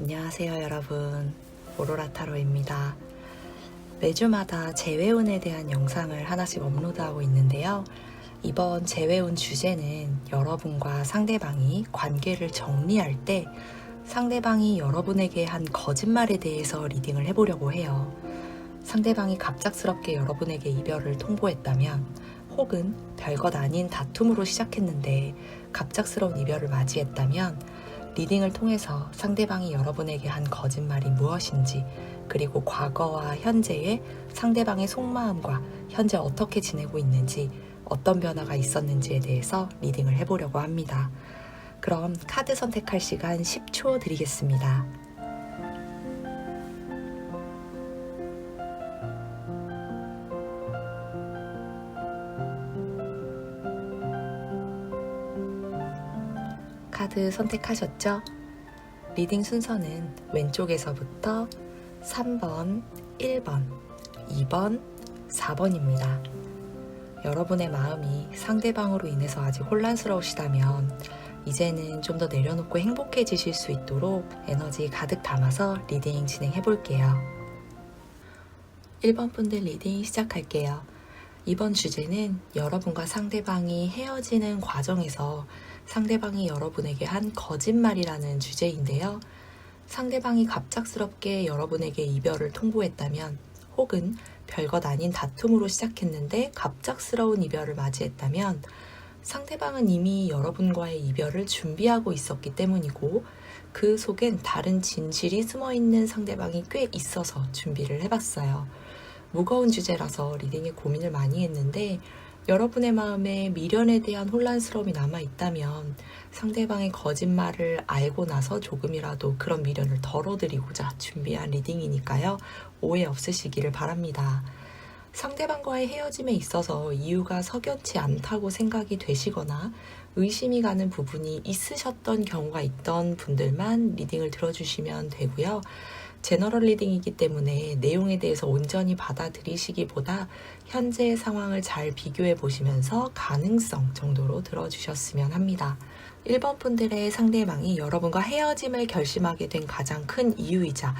안녕하세요 여러분, 오로라 타로입니다. 매주마다 재회운에 대한 영상을 하나씩 업로드하고 있는데요. 이번 재회운 주제는 여러분과 상대방이 관계를 정리할 때 상대방이 여러분에게 한 거짓말에 대해서 리딩을 해보려고 해요. 상대방이 갑작스럽게 여러분에게 이별을 통보했다면, 혹은 별것 아닌 다툼으로 시작했는데 갑작스러운 이별을 맞이했다면, 리딩을 통해서 상대방이 여러분에게 한 거짓말이 무엇인지, 그리고 과거와 현재의 상대방의 속마음과 현재 어떻게 지내고 있는지, 어떤 변화가 있었는지에 대해서 리딩을 해보려고 합니다. 그럼 카드 선택할 시간 10초 드리겠습니다. 카드 선택하셨죠? 리딩 순서는 왼쪽에서부터 3번, 1번, 2번, 4번입니다. 여러분의 마음이 상대방으로 인해서 아직 혼란스러우시다면 이제는 좀 더 내려놓고 행복해지실 수 있도록 에너지 가득 담아서 리딩 진행해 볼게요. 1번 분들 리딩 시작할게요. 이번 주제는 여러분과 상대방이 헤어지는 과정에서 상대방이 여러분에게 한 거짓말이라는 주제인데요. 상대방이 갑작스럽게 여러분에게 이별을 통보했다면, 혹은 별것 아닌 다툼으로 시작했는데 갑작스러운 이별을 맞이했다면, 상대방은 이미 여러분과의 이별을 준비하고 있었기 때문이고, 그 속엔 다른 진실이 숨어있는 상대방이 꽤 있어서 준비를 해봤어요. 무거운 주제라서 리딩에 고민을 많이 했는데, 여러분의 마음에 미련에 대한 혼란스러움이 남아있다면 상대방의 거짓말을 알고 나서 조금이라도 그런 미련을 덜어드리고자 준비한 리딩이니까요. 오해 없으시기를 바랍니다. 상대방과의 헤어짐에 있어서 이유가 석연치 않다고 생각이 되시거나 의심이 가는 부분이 있으셨던 경우가 있던 분들만 리딩을 들어주시면 되고요. 제너럴 리딩이기 때문에 내용에 대해서 온전히 받아들이시기보다 현재의 상황을 잘 비교해 보시면서 가능성 정도로 들어주셨으면 합니다. 1번 분들의 상대방이 여러분과 헤어짐을 결심하게 된 가장 큰 이유이자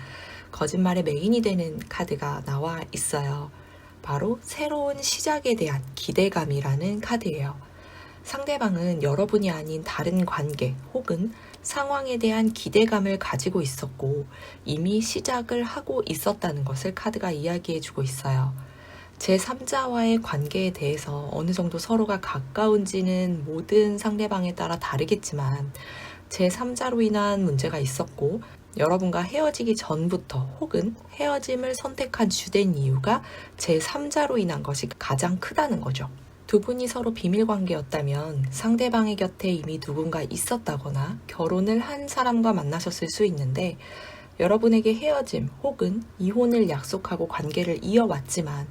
거짓말의 메인이 되는 카드가 나와 있어요. 바로 새로운 시작에 대한 기대감이라는 카드예요. 상대방은 여러분이 아닌 다른 관계 혹은 상황에 대한 기대감을 가지고 있었고 이미 시작을 하고 있었다는 것을 카드가 이야기해주고 있어요. 제3자와의 관계에 대해서 어느 정도 서로가 가까운지는 모든 상대방에 따라 다르겠지만 제3자로 인한 문제가 있었고 여러분과 헤어지기 전부터 혹은 헤어짐을 선택한 주된 이유가 제3자로 인한 것이 가장 크다는 거죠. 두 분이 서로 비밀관계였다면 상대방의 곁에 이미 누군가 있었다거나 결혼을 한 사람과 만나셨을 수 있는데, 여러분에게 헤어짐 혹은 이혼을 약속하고 관계를 이어왔지만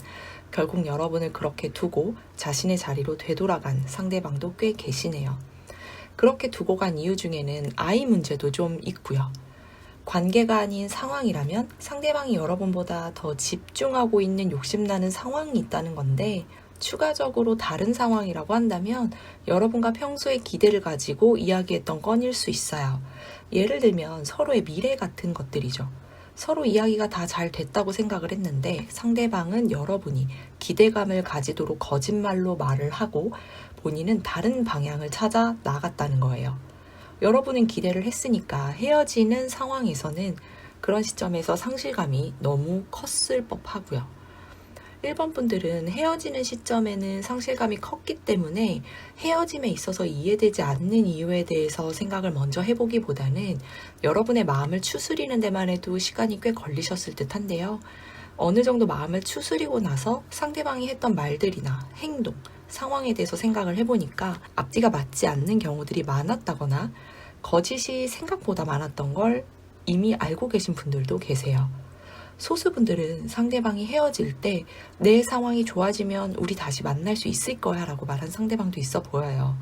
결국 여러분을 그렇게 두고 자신의 자리로 되돌아간 상대방도 꽤 계시네요. 그렇게 두고 간 이유 중에는 아이 문제도 좀 있고요. 관계가 아닌 상황이라면 상대방이 여러분보다 더 집중하고 있는 욕심나는 상황이 있다는 건데, 추가적으로 다른 상황이라고 한다면 여러분과 평소에 기대를 가지고 이야기했던 건일 수 있어요. 예를 들면 서로의 미래 같은 것들이죠. 서로 이야기가 다 잘 됐다고 생각을 했는데 상대방은 여러분이 기대감을 가지도록 거짓말로 말을 하고 본인은 다른 방향을 찾아 나갔다는 거예요. 여러분은 기대를 했으니까 헤어지는 상황에서는 그런 시점에서 상실감이 너무 컸을 법하고요. 1번 분들은 헤어지는 시점에는 상실감이 컸기 때문에 헤어짐에 있어서 이해되지 않는 이유에 대해서 생각을 먼저 해보기보다는 여러분의 마음을 추스리는 데만 해도 시간이 꽤 걸리셨을 듯한데요. 어느 정도 마음을 추스리고 나서 상대방이 했던 말들이나 행동, 상황에 대해서 생각을 해보니까 앞뒤가 맞지 않는 경우들이 많았다거나 거짓이 생각보다 많았던 걸 이미 알고 계신 분들도 계세요. 소수분들은 상대방이 헤어질 때 내 상황이 좋아지면 우리 다시 만날 수 있을 거야 라고 말한 상대방도 있어 보여요.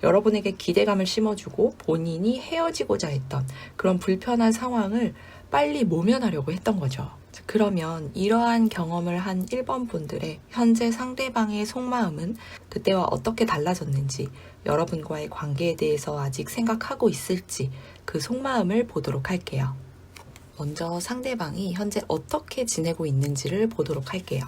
여러분에게 기대감을 심어주고 본인이 헤어지고자 했던 그런 불편한 상황을 빨리 모면하려고 했던 거죠. 그러면 이러한 경험을 한 1번 분들의 현재 상대방의 속마음은 그때와 어떻게 달라졌는지, 여러분과의 관계에 대해서 아직 생각하고 있을지 그 속마음을 보도록 할게요. 먼저 상대방이 현재 어떻게 지내고 있는지를 보도록 할게요.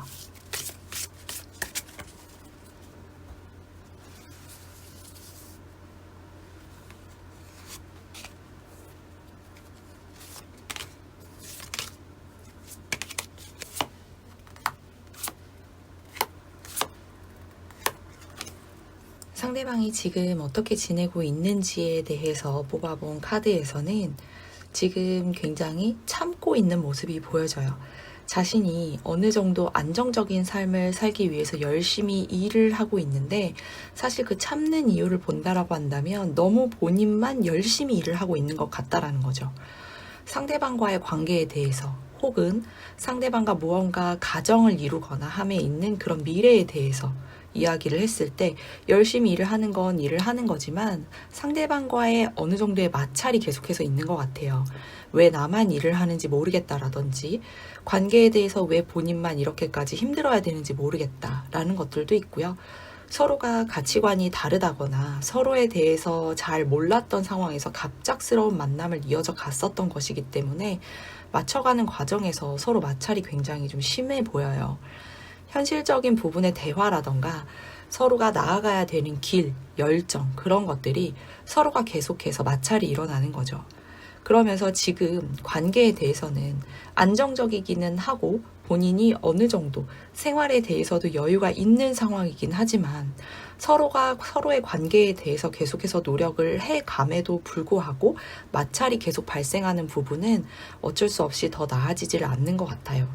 상대방이 지금 어떻게 지내고 있는지에 대해서 뽑아본 카드에서는 지금 굉장히 참고 있는 모습이 보여져요. 자신이 어느 정도 안정적인 삶을 살기 위해서 열심히 일을 하고 있는데 사실 그 참는 이유를 본다라고 한다면 너무 본인만 열심히 일을 하고 있는 것 같다라는 거죠. 상대방과의 관계에 대해서 혹은 상대방과 무언가 가정을 이루거나 함에 있는 그런 미래에 대해서 이야기를 했을 때 열심히 일을 하는 건 일을 하는 거지만 상대방과의 어느 정도의 마찰이 계속해서 있는 것 같아요. 왜 나만 일을 하는지 모르겠다라든지 관계에 대해서 왜 본인만 이렇게까지 힘들어야 되는지 모르겠다라는 것들도 있고요. 서로가 가치관이 다르다거나 서로에 대해서 잘 몰랐던 상황에서 갑작스러운 만남을 이어져 갔었던 것이기 때문에 맞춰가는 과정에서 서로 마찰이 굉장히 좀 심해 보여요. 현실적인 부분의 대화라던가 서로가 나아가야 되는 길, 열정 그런 것들이 서로가 계속해서 마찰이 일어나는 거죠. 그러면서 지금 관계에 대해서는 안정적이기는 하고 본인이 어느 정도 생활에 대해서도 여유가 있는 상황이긴 하지만 서로가 서로의 관계에 대해서 계속해서 노력을 해감에도 불구하고 마찰이 계속 발생하는 부분은 어쩔 수 없이 더 나아지지를 않는 것 같아요.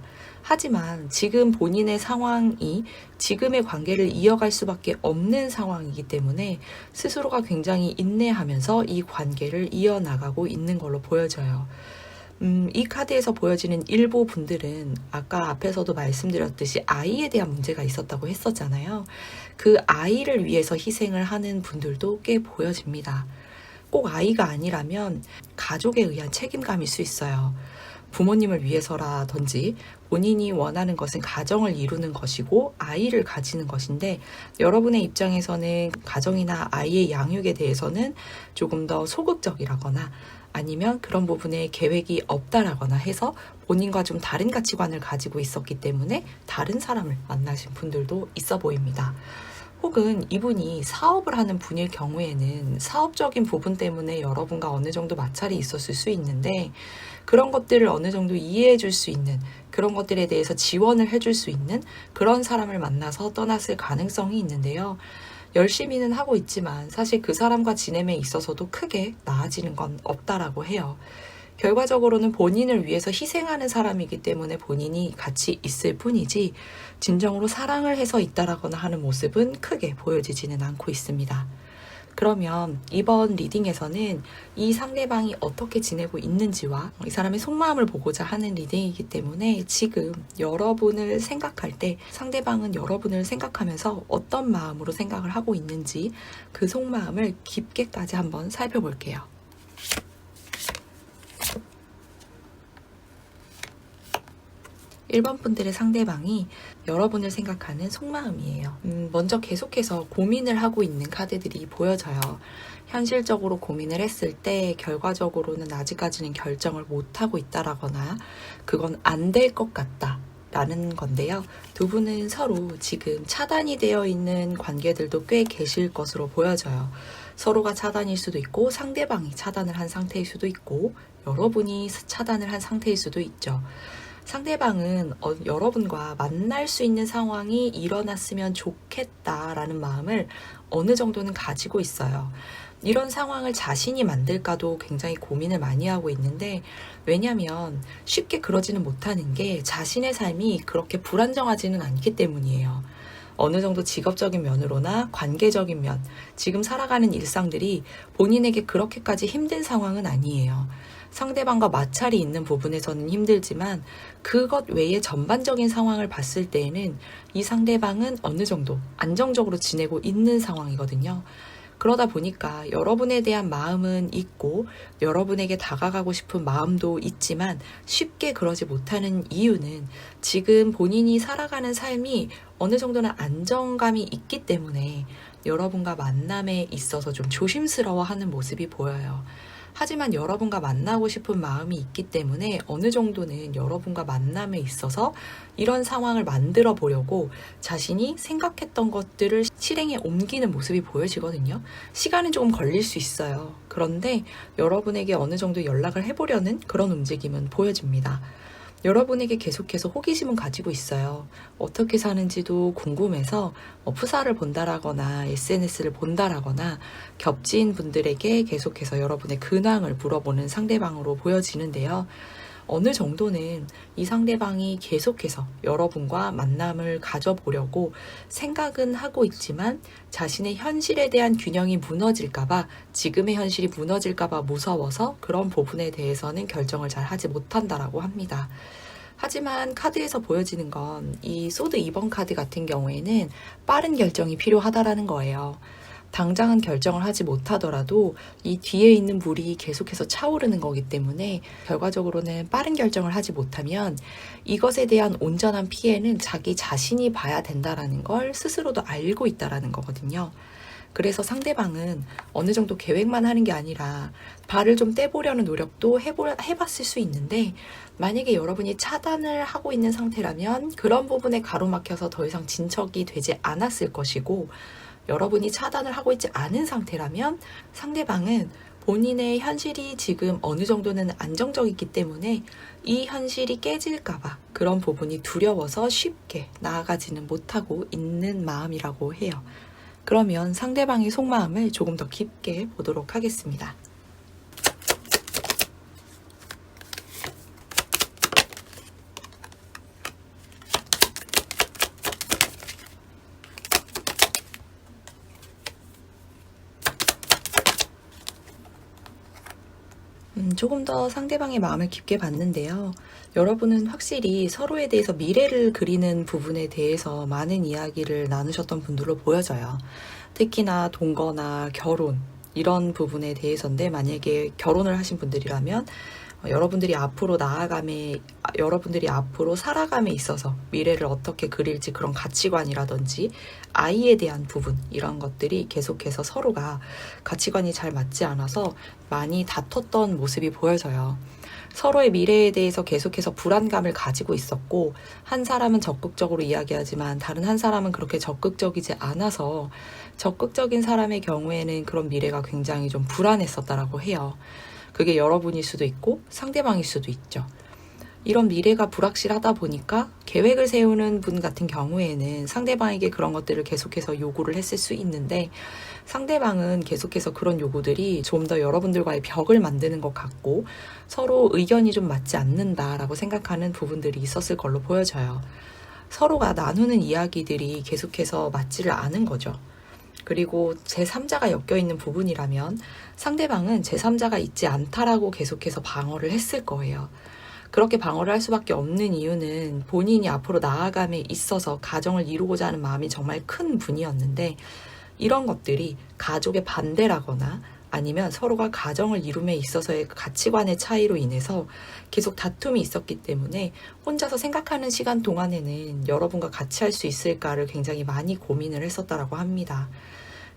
하지만 지금 본인의 상황이 지금의 관계를 이어갈 수밖에 없는 상황이기 때문에 스스로가 굉장히 인내하면서 이 관계를 이어나가고 있는 걸로 보여져요. 이 카드에서 보여지는 일부 분들은 아까 앞에서도 말씀드렸듯이 아이에 대한 문제가 있었다고 했었잖아요. 그 아이를 위해서 희생을 하는 분들도 꽤 보여집니다. 꼭 아이가 아니라면 가족에 의한 책임감일 수 있어요. 부모님을 위해서라든지 본인이 원하는 것은 가정을 이루는 것이고 아이를 가지는 것인데 여러분의 입장에서는 가정이나 아이의 양육에 대해서는 조금 더 소극적이라거나 아니면 그런 부분에 계획이 없다라거나 해서 본인과 좀 다른 가치관을 가지고 있었기 때문에 다른 사람을 만나신 분들도 있어 보입니다. 혹은 이분이 사업을 하는 분일 경우에는 사업적인 부분 때문에 여러분과 어느 정도 마찰이 있었을 수 있는데 그런 것들을 어느 정도 이해해 줄 수 있는 그런 것들에 대해서 지원을 해줄 수 있는 그런 사람을 만나서 떠났을 가능성이 있는데요. 열심히는 하고 있지만 사실 그 사람과 지냄에 있어서도 크게 나아지는 건 없다라고 해요. 결과적으로는 본인을 위해서 희생하는 사람이기 때문에 본인이 같이 있을 뿐이지 진정으로 사랑을 해서 있다라거나 하는 모습은 크게 보여지지는 않고 있습니다. 그러면 이번 리딩에서는 이 상대방이 어떻게 지내고 있는지와 이 사람의 속마음을 보고자 하는 리딩이기 때문에 지금 여러분을 생각할 때 상대방은 여러분을 생각하면서 어떤 마음으로 생각을 하고 있는지 그 속마음을 깊게까지 한번 살펴볼게요. 1번 분들의 상대방이 여러분을 생각하는 속마음이에요. 먼저 계속해서 고민을 하고 있는 카드들이 보여져요. 현실적으로 고민을 했을 때 결과적으로는 아직까지는 결정을 못하고 있다라거나 그건 안 될 것 같다. 라는 건데요. 두 분은 서로 지금 차단이 되어 있는 관계들도 꽤 계실 것으로 보여져요. 서로가 차단일 수도 있고 상대방이 차단을 한 상태일 수도 있고 여러분이 차단을 한 상태일 수도 있죠. 상대방은 여러분과 만날 수 있는 상황이 일어났으면 좋겠다라는 마음을 어느 정도는 가지고 있어요. 이런 상황을 자신이 만들까도 굉장히 고민을 많이 하고 있는데 왜냐면 쉽게 그러지는 못하는 게 자신의 삶이 그렇게 불안정하지는 않기 때문이에요. 어느 정도 직업적인 면으로나 관계적인 면, 지금 살아가는 일상들이 본인에게 그렇게까지 힘든 상황은 아니에요. 상대방과 마찰이 있는 부분에서는 힘들지만 그것 외에 전반적인 상황을 봤을 때에는 이 상대방은 어느 정도 안정적으로 지내고 있는 상황이거든요. 그러다 보니까 여러분에 대한 마음은 있고 여러분에게 다가가고 싶은 마음도 있지만 쉽게 그러지 못하는 이유는 지금 본인이 살아가는 삶이 어느 정도는 안정감이 있기 때문에 여러분과 만남에 있어서 좀 조심스러워하는 모습이 보여요. 하지만 여러분과 만나고 싶은 마음이 있기 때문에 어느 정도는 여러분과 만남에 있어서 이런 상황을 만들어 보려고 자신이 생각했던 것들을 실행에 옮기는 모습이 보여지거든요. 시간은 조금 걸릴 수 있어요. 그런데 여러분에게 어느 정도 연락을 해보려는 그런 움직임은 보여집니다. 여러분에게 계속해서 호기심은 가지고 있어요. 어떻게 사는지도 궁금해서 프사를 본다라거나 SNS를 본다라거나 겹친 분들에게 계속해서 여러분의 근황을 물어보는 상대방으로 보여지는데요. 어느 정도는 이 상대방이 계속해서 여러분과 만남을 가져보려고 생각은 하고 있지만 자신의 현실에 대한 균형이 무너질까봐, 지금의 현실이 무너질까봐 무서워서 그런 부분에 대해서는 결정을 잘 하지 못한다라고 합니다. 하지만 카드에서 보여지는 건 이 소드 2번 카드 같은 경우에는 빠른 결정이 필요하다라는 거예요. 당장은 결정을 하지 못하더라도 이 뒤에 있는 물이 계속해서 차오르는 거기 때문에 결과적으로는 빠른 결정을 하지 못하면 이것에 대한 온전한 피해는 자기 자신이 봐야 된다라는 걸 스스로도 알고 있다라는 거거든요. 그래서 상대방은 어느 정도 계획만 하는 게 아니라 발을 좀 떼보려는 노력도 해봤을 수 있는데, 만약에 여러분이 차단을 하고 있는 상태라면 그런 부분에 가로막혀서 더 이상 진척이 되지 않았을 것이고, 여러분이 차단을 하고 있지 않은 상태라면 상대방은 본인의 현실이 지금 어느 정도는 안정적이기 때문에 이 현실이 깨질까봐 그런 부분이 두려워서 쉽게 나아가지는 못하고 있는 마음이라고 해요. 그러면 상대방의 속마음을 조금 더 깊게 보도록 하겠습니다. 조금 더 상대방의 마음을 깊게 봤는데요. 여러분은 확실히 서로에 대해서 미래를 그리는 부분에 대해서 많은 이야기를 나누셨던 분들로 보여져요. 특히나 동거나 결혼, 이런 부분에 대해서인데, 만약에 결혼을 하신 분들이라면 여러분들이 앞으로 살아감에 있어서 미래를 어떻게 그릴지, 그런 가치관이라든지 아이에 대한 부분, 이런 것들이 계속해서 서로가 가치관이 잘 맞지 않아서 많이 다퉜던 모습이 보여져요. 서로의 미래에 대해서 계속해서 불안감을 가지고 있었고, 한 사람은 적극적으로 이야기하지만 다른 한 사람은 그렇게 적극적이지 않아서 적극적인 사람의 경우에는 그런 미래가 굉장히 좀 불안했었다라고 해요. 그게 여러분일 수도 있고 상대방일 수도 있죠. 이런 미래가 불확실하다 보니까 계획을 세우는 분 같은 경우에는 상대방에게 그런 것들을 계속해서 요구를 했을 수 있는데, 상대방은 계속해서 그런 요구들이 좀 더 여러분들과의 벽을 만드는 것 같고 서로 의견이 좀 맞지 않는다라고 생각하는 부분들이 있었을 걸로 보여져요. 서로가 나누는 이야기들이 계속해서 맞지를 않은 거죠. 그리고 제3자가 엮여있는 부분이라면 상대방은 제3자가 있지 않다라고 계속해서 방어를 했을 거예요. 그렇게 방어를 할 수밖에 없는 이유는 본인이 앞으로 나아감에 있어서 가정을 이루고자 하는 마음이 정말 큰 분이었는데, 이런 것들이 가족의 반대라거나 아니면 서로가 가정을 이룸에 있어서의 가치관의 차이로 인해서 계속 다툼이 있었기 때문에 혼자서 생각하는 시간 동안에는 여러분과 같이 할 수 있을까를 굉장히 많이 고민을 했었다라고 합니다.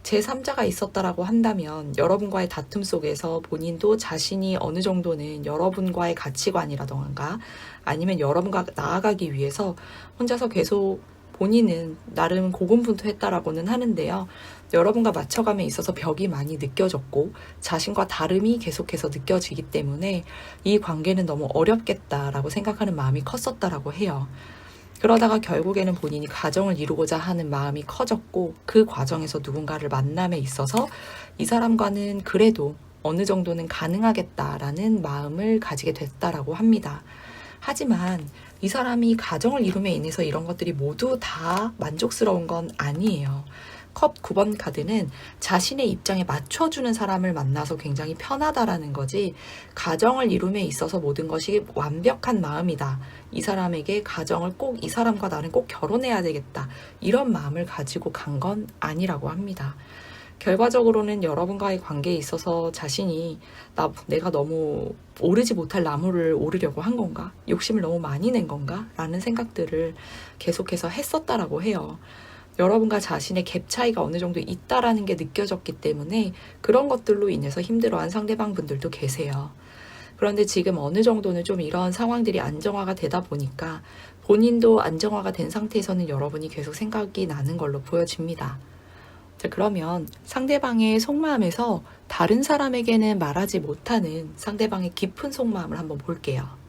제3자가 있었다라고 한다면 여러분과의 다툼 속에서 본인도 자신이 어느 정도는 여러분과의 가치관이라던가 아니면 여러분과 나아가기 위해서 혼자서 계속 본인은 나름 고군분투했다라고는 하는데요. 여러분과 맞춰감에 있어서 벽이 많이 느껴졌고 자신과 다름이 계속해서 느껴지기 때문에 이 관계는 너무 어렵겠다라고 생각하는 마음이 컸었다라고 해요. 그러다가 결국에는 본인이 가정을 이루고자 하는 마음이 커졌고, 그 과정에서 누군가를 만남에 있어서 이 사람과는 그래도 어느 정도는 가능하겠다라는 마음을 가지게 됐다라고 합니다. 하지만 이 사람이 가정을 이룸에 인해서 이런 것들이 모두 다 만족스러운 건 아니에요. 컵 9번 카드는 자신의 입장에 맞춰주는 사람을 만나서 굉장히 편하다라는 거지, 가정을 이룸에 있어서 모든 것이 완벽한 마음이다, 이 사람에게 가정을 꼭, 이 사람과 나는 꼭 결혼해야 되겠다, 이런 마음을 가지고 간 건 아니라고 합니다. 결과적으로는 여러분과의 관계에 있어서 자신이 내가 너무 오르지 못할 나무를 오르려고 한 건가? 욕심을 너무 많이 낸 건가? 라는 생각들을 계속해서 했었다라고 해요. 여러분과 자신의 갭 차이가 어느 정도 있다라는 게 느껴졌기 때문에 그런 것들로 인해서 힘들어한 상대방 분들도 계세요. 그런데 지금 어느 정도는 좀 이런 상황들이 안정화가 되다 보니까 본인도 안정화가 된 상태에서는 여러분이 계속 생각이 나는 걸로 보여집니다. 자, 그러면 상대방의 속마음에서 다른 사람에게는 말하지 못하는 상대방의 깊은 속마음을 한번 볼게요.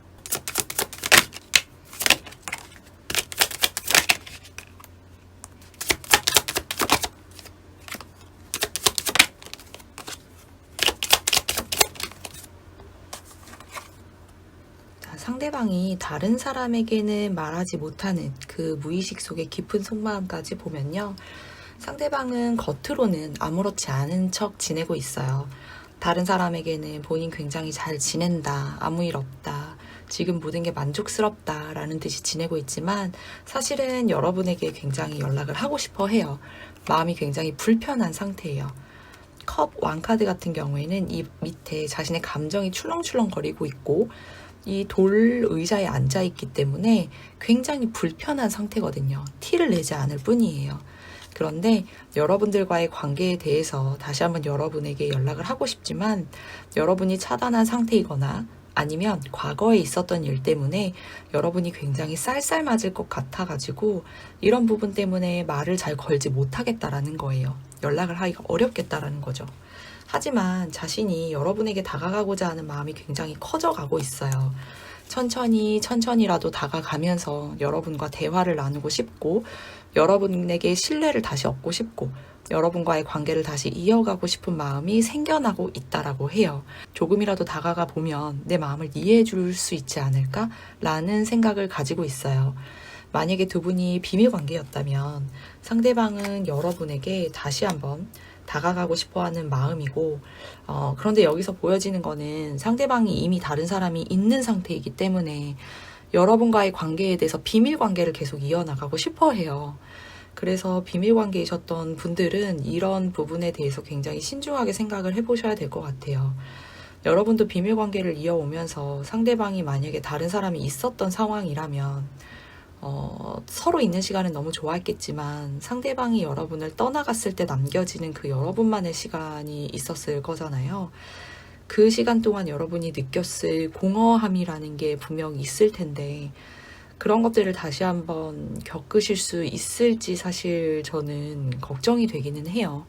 상대방이 다른 사람에게는 말하지 못하는 그 무의식 속의 깊은 속마음까지 보면요. 상대방은 겉으로는 아무렇지 않은 척 지내고 있어요. 다른 사람에게는 본인 굉장히 잘 지낸다, 아무 일 없다, 지금 모든 게 만족스럽다 라는 듯이 지내고 있지만 사실은 여러분에게 굉장히 연락을 하고 싶어 해요. 마음이 굉장히 불편한 상태예요. 컵 왕카드 같은 경우에는 이 밑에 자신의 감정이 출렁출렁거리고 있고 이 돌 의자에 앉아있기 때문에 굉장히 불편한 상태거든요. 티를 내지 않을 뿐이에요. 그런데 여러분들과의 관계에 대해서 다시 한번 여러분에게 연락을 하고 싶지만 여러분이 차단한 상태이거나 아니면 과거에 있었던 일 때문에 여러분이 굉장히 쌀쌀맞을 것 같아가지고 이런 부분 때문에 말을 잘 걸지 못하겠다라는 거예요. 연락을 하기가 어렵겠다라는 거죠. 하지만 자신이 여러분에게 다가가고자 하는 마음이 굉장히 커져가고 있어요. 천천히라도 다가가면서 여러분과 대화를 나누고 싶고 여러분에게 신뢰를 다시 얻고 싶고 여러분과의 관계를 다시 이어가고 싶은 마음이 생겨나고 있다라고 해요. 조금이라도 다가가 보면 내 마음을 이해해 줄 수 있지 않을까? 라는 생각을 가지고 있어요. 만약에 두 분이 비밀 관계였다면 상대방은 여러분에게 다시 한번 다가가고 싶어하는 마음이고 그런데 여기서 보여지는 거는 상대방이 이미 다른 사람이 있는 상태이기 때문에 여러분과의 관계에 대해서 비밀 관계를 계속 이어나가고 싶어 해요. 그래서 비밀 관계이셨던 분들은 이런 부분에 대해서 굉장히 신중하게 생각을 해보셔야 될 것 같아요. 여러분도 비밀 관계를 이어오면서 상대방이 만약에 다른 사람이 있었던 상황이라면 서로 있는 시간은 너무 좋아했겠지만 상대방이 여러분을 떠나갔을 때 남겨지는 그 여러분만의 시간이 있었을 거잖아요. 그 시간 동안 여러분이 느꼈을 공허함이라는 게 분명히 있을 텐데 그런 것들을 다시 한번 겪으실 수 있을지 사실 저는 걱정이 되기는 해요.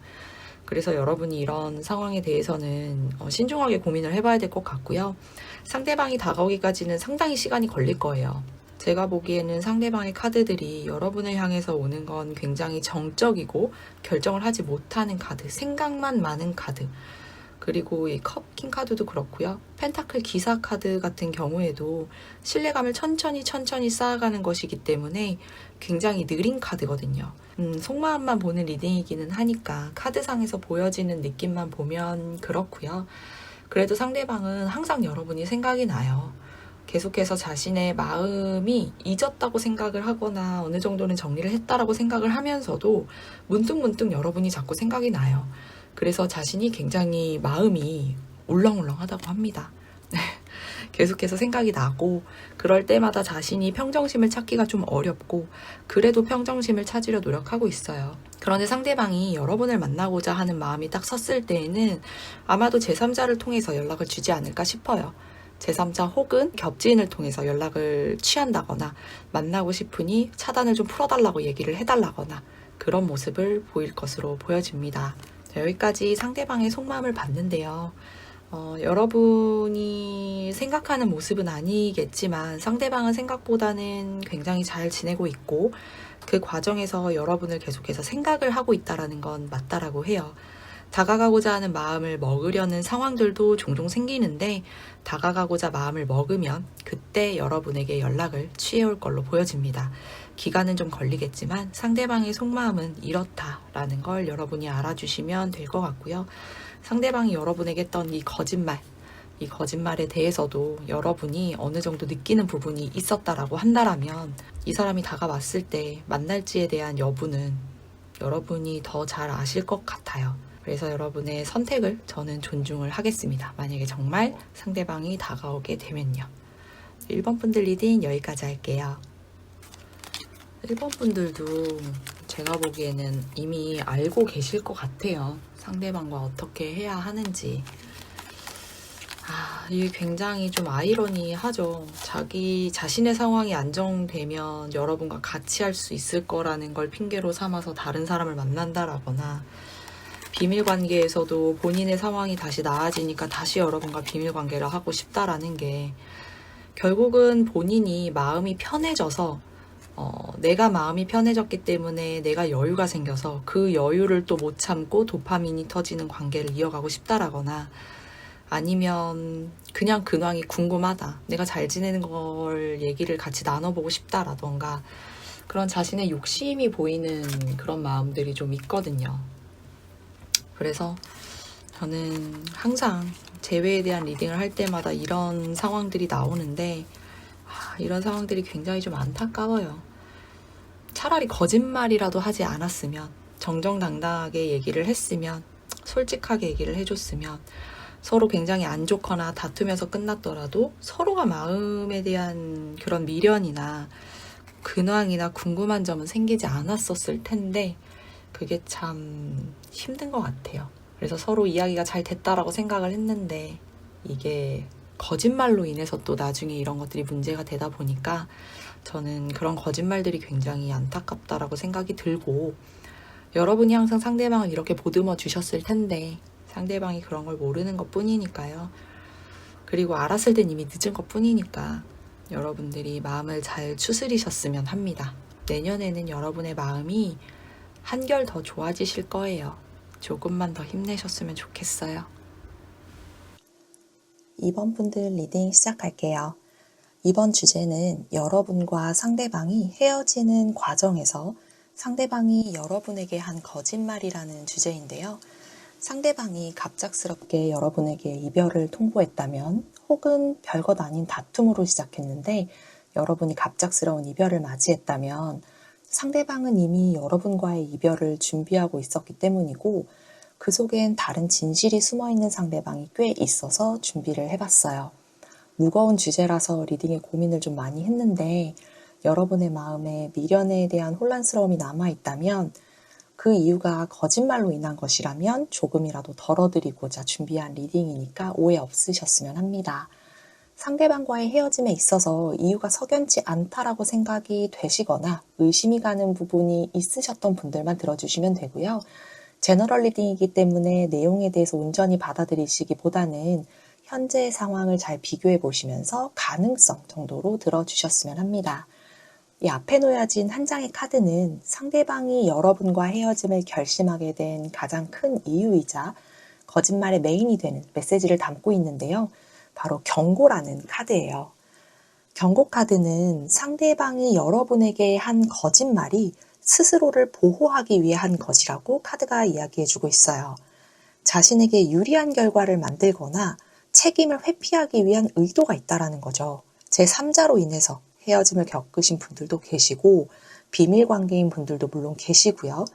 그래서 여러분이 이런 상황에 대해서는 신중하게 고민을 해봐야 될 것 같고요. 상대방이 다가오기까지는 상당히 시간이 걸릴 거예요. 제가 보기에는 상대방의 카드들이 여러분을 향해서 오는 건 굉장히 정적이고 결정을 하지 못하는 카드, 생각만 많은 카드, 그리고 이 컵킹 카드도 그렇고요. 펜타클 기사 카드 같은 경우에도 신뢰감을 천천히 쌓아가는 것이기 때문에 굉장히 느린 카드거든요. 속마음만 보는 리딩이기는 하니까 카드상에서 보여지는 느낌만 보면 그렇고요. 그래도 상대방은 항상 여러분이 생각이 나요. 계속해서 자신의 마음이 잊었다고 생각을 하거나 어느 정도는 정리를 했다라고 생각을 하면서도 문득문득 여러분이 자꾸 생각이 나요. 그래서 자신이 굉장히 마음이 울렁울렁하다고 합니다. 계속해서 생각이 나고 그럴 때마다 자신이 평정심을 찾기가 좀 어렵고 그래도 평정심을 찾으려 노력하고 있어요. 그런데 상대방이 여러분을 만나고자 하는 마음이 딱 섰을 때에는 아마도 제3자를 통해서 연락을 주지 않을까 싶어요. 제3자 혹은 겹지인을 통해서 연락을 취한다거나 만나고 싶으니 차단을 좀 풀어달라고 얘기를 해달라거나 그런 모습을 보일 것으로 보여집니다. 여기까지 상대방의 속마음을 봤는데요. 여러분이 생각하는 모습은 아니겠지만 상대방은 생각보다는 굉장히 잘 지내고 있고 그 과정에서 여러분을 계속해서 생각을 하고 있다는 건 맞다라고 해요. 다가가고자 하는 마음을 먹으려는 상황들도 종종 생기는데 다가가고자 마음을 먹으면 그때 여러분에게 연락을 취해올 걸로 보여집니다. 기간은 좀 걸리겠지만 상대방의 속마음은 이렇다라는 걸 여러분이 알아주시면 될 것 같고요. 상대방이 여러분에게 했던 이 거짓말에 대해서도 여러분이 어느 정도 느끼는 부분이 있었다라고 한다라면 이 사람이 다가왔을 때 만날지에 대한 여부는 여러분이 더 잘 아실 것 같아요. 그래서 여러분의 선택을 저는 존중을 하겠습니다. 만약에 정말 상대방이 다가오게 되면요. 1번 분들 리딩 여기까지 할게요. 1번 분들도 제가 보기에는 이미 알고 계실 것 같아요. 상대방과 어떻게 해야 하는지. 이게 굉장히 좀 아이러니하죠. 자기 자신의 상황이 안정되면 여러분과 같이 할 수 있을 거라는 걸 핑계로 삼아서 다른 사람을 만난다라거나, 비밀 관계에서도 본인의 상황이 다시 나아지니까 다시 여러분과 비밀 관계를 하고 싶다라는 게, 결국은 본인이 마음이 편해져서 내가 마음이 편해졌기 때문에 내가 여유가 생겨서 그 여유를 또 못 참고 도파민이 터지는 관계를 이어가고 싶다라거나, 아니면 그냥 근황이 궁금하다, 내가 잘 지내는 걸 얘기를 같이 나눠보고 싶다라던가, 그런 자신의 욕심이 보이는 그런 마음들이 좀 있거든요. 그래서 저는 항상 재회에 대한 리딩을 할 때마다 이런 상황들이 나오는데, 이런 상황들이 굉장히 좀 안타까워요. 차라리 거짓말이라도 하지 않았으면, 정정당당하게 얘기를 했으면, 솔직하게 얘기를 해줬으면, 서로 굉장히 안 좋거나 다투면서 끝났더라도 서로가 마음에 대한 그런 미련이나 근황이나 궁금한 점은 생기지 않았었을 텐데, 그게 참 힘든 것 같아요. 그래서 서로 이야기가 잘 됐다라고 생각을 했는데, 이게 거짓말로 인해서 또 나중에 이런 것들이 문제가 되다 보니까 저는 그런 거짓말들이 굉장히 안타깝다라고 생각이 들고, 여러분이 항상 상대방을 이렇게 보듬어 주셨을 텐데 상대방이 그런 걸 모르는 것 뿐이니까요. 그리고 알았을 땐 이미 늦은 것 뿐이니까 여러분들이 마음을 잘 추스리셨으면 합니다. 내년에는 여러분의 마음이 한결 더 좋아지실 거예요. 조금만 더 힘내셨으면 좋겠어요. 2번 분들 리딩 시작할게요. 이번 주제는 여러분과 상대방이 헤어지는 과정에서 상대방이 여러분에게 한 거짓말이라는 주제인데요. 상대방이 갑작스럽게 여러분에게 이별을 통보했다면, 혹은 별것 아닌 다툼으로 시작했는데 여러분이 갑작스러운 이별을 맞이했다면, 상대방은 이미 여러분과의 이별을 준비하고 있었기 때문이고, 그 속엔 다른 진실이 숨어있는 상대방이 꽤 있어서 준비를 해봤어요. 무거운 주제라서 리딩에 고민을 좀 많이 했는데, 여러분의 마음에 미련에 대한 혼란스러움이 남아있다면, 그 이유가 거짓말로 인한 것이라면 조금이라도 덜어드리고자 준비한 리딩이니까 오해 없으셨으면 합니다. 상대방과의 헤어짐에 있어서 이유가 석연치 않다라고 생각이 되시거나 의심이 가는 부분이 있으셨던 분들만 들어주시면 되고요. 제너럴 리딩이기 때문에 내용에 대해서 온전히 받아들이시기보다는 현재의 상황을 잘 비교해 보시면서 가능성 정도로 들어주셨으면 합니다. 이 앞에 놓여진 한 장의 카드는 상대방이 여러분과 헤어짐을 결심하게 된 가장 큰 이유이자 거짓말의 메인이 되는 메시지를 담고 있는데요. 바로 경고라는 카드예요. 경고 카드는 상대방이 여러분에게 한 거짓말이 스스로를 보호하기 위해 한 것이라고 카드가 이야기해주고 있어요. 자신에게 유리한 결과를 만들거나 책임을 회피하기 위한 의도가 있다라는 거죠. 제3자로 인해서 헤어짐을 겪으신 분들도 계시고, 비밀 관계인 분들도 물론 계시고요.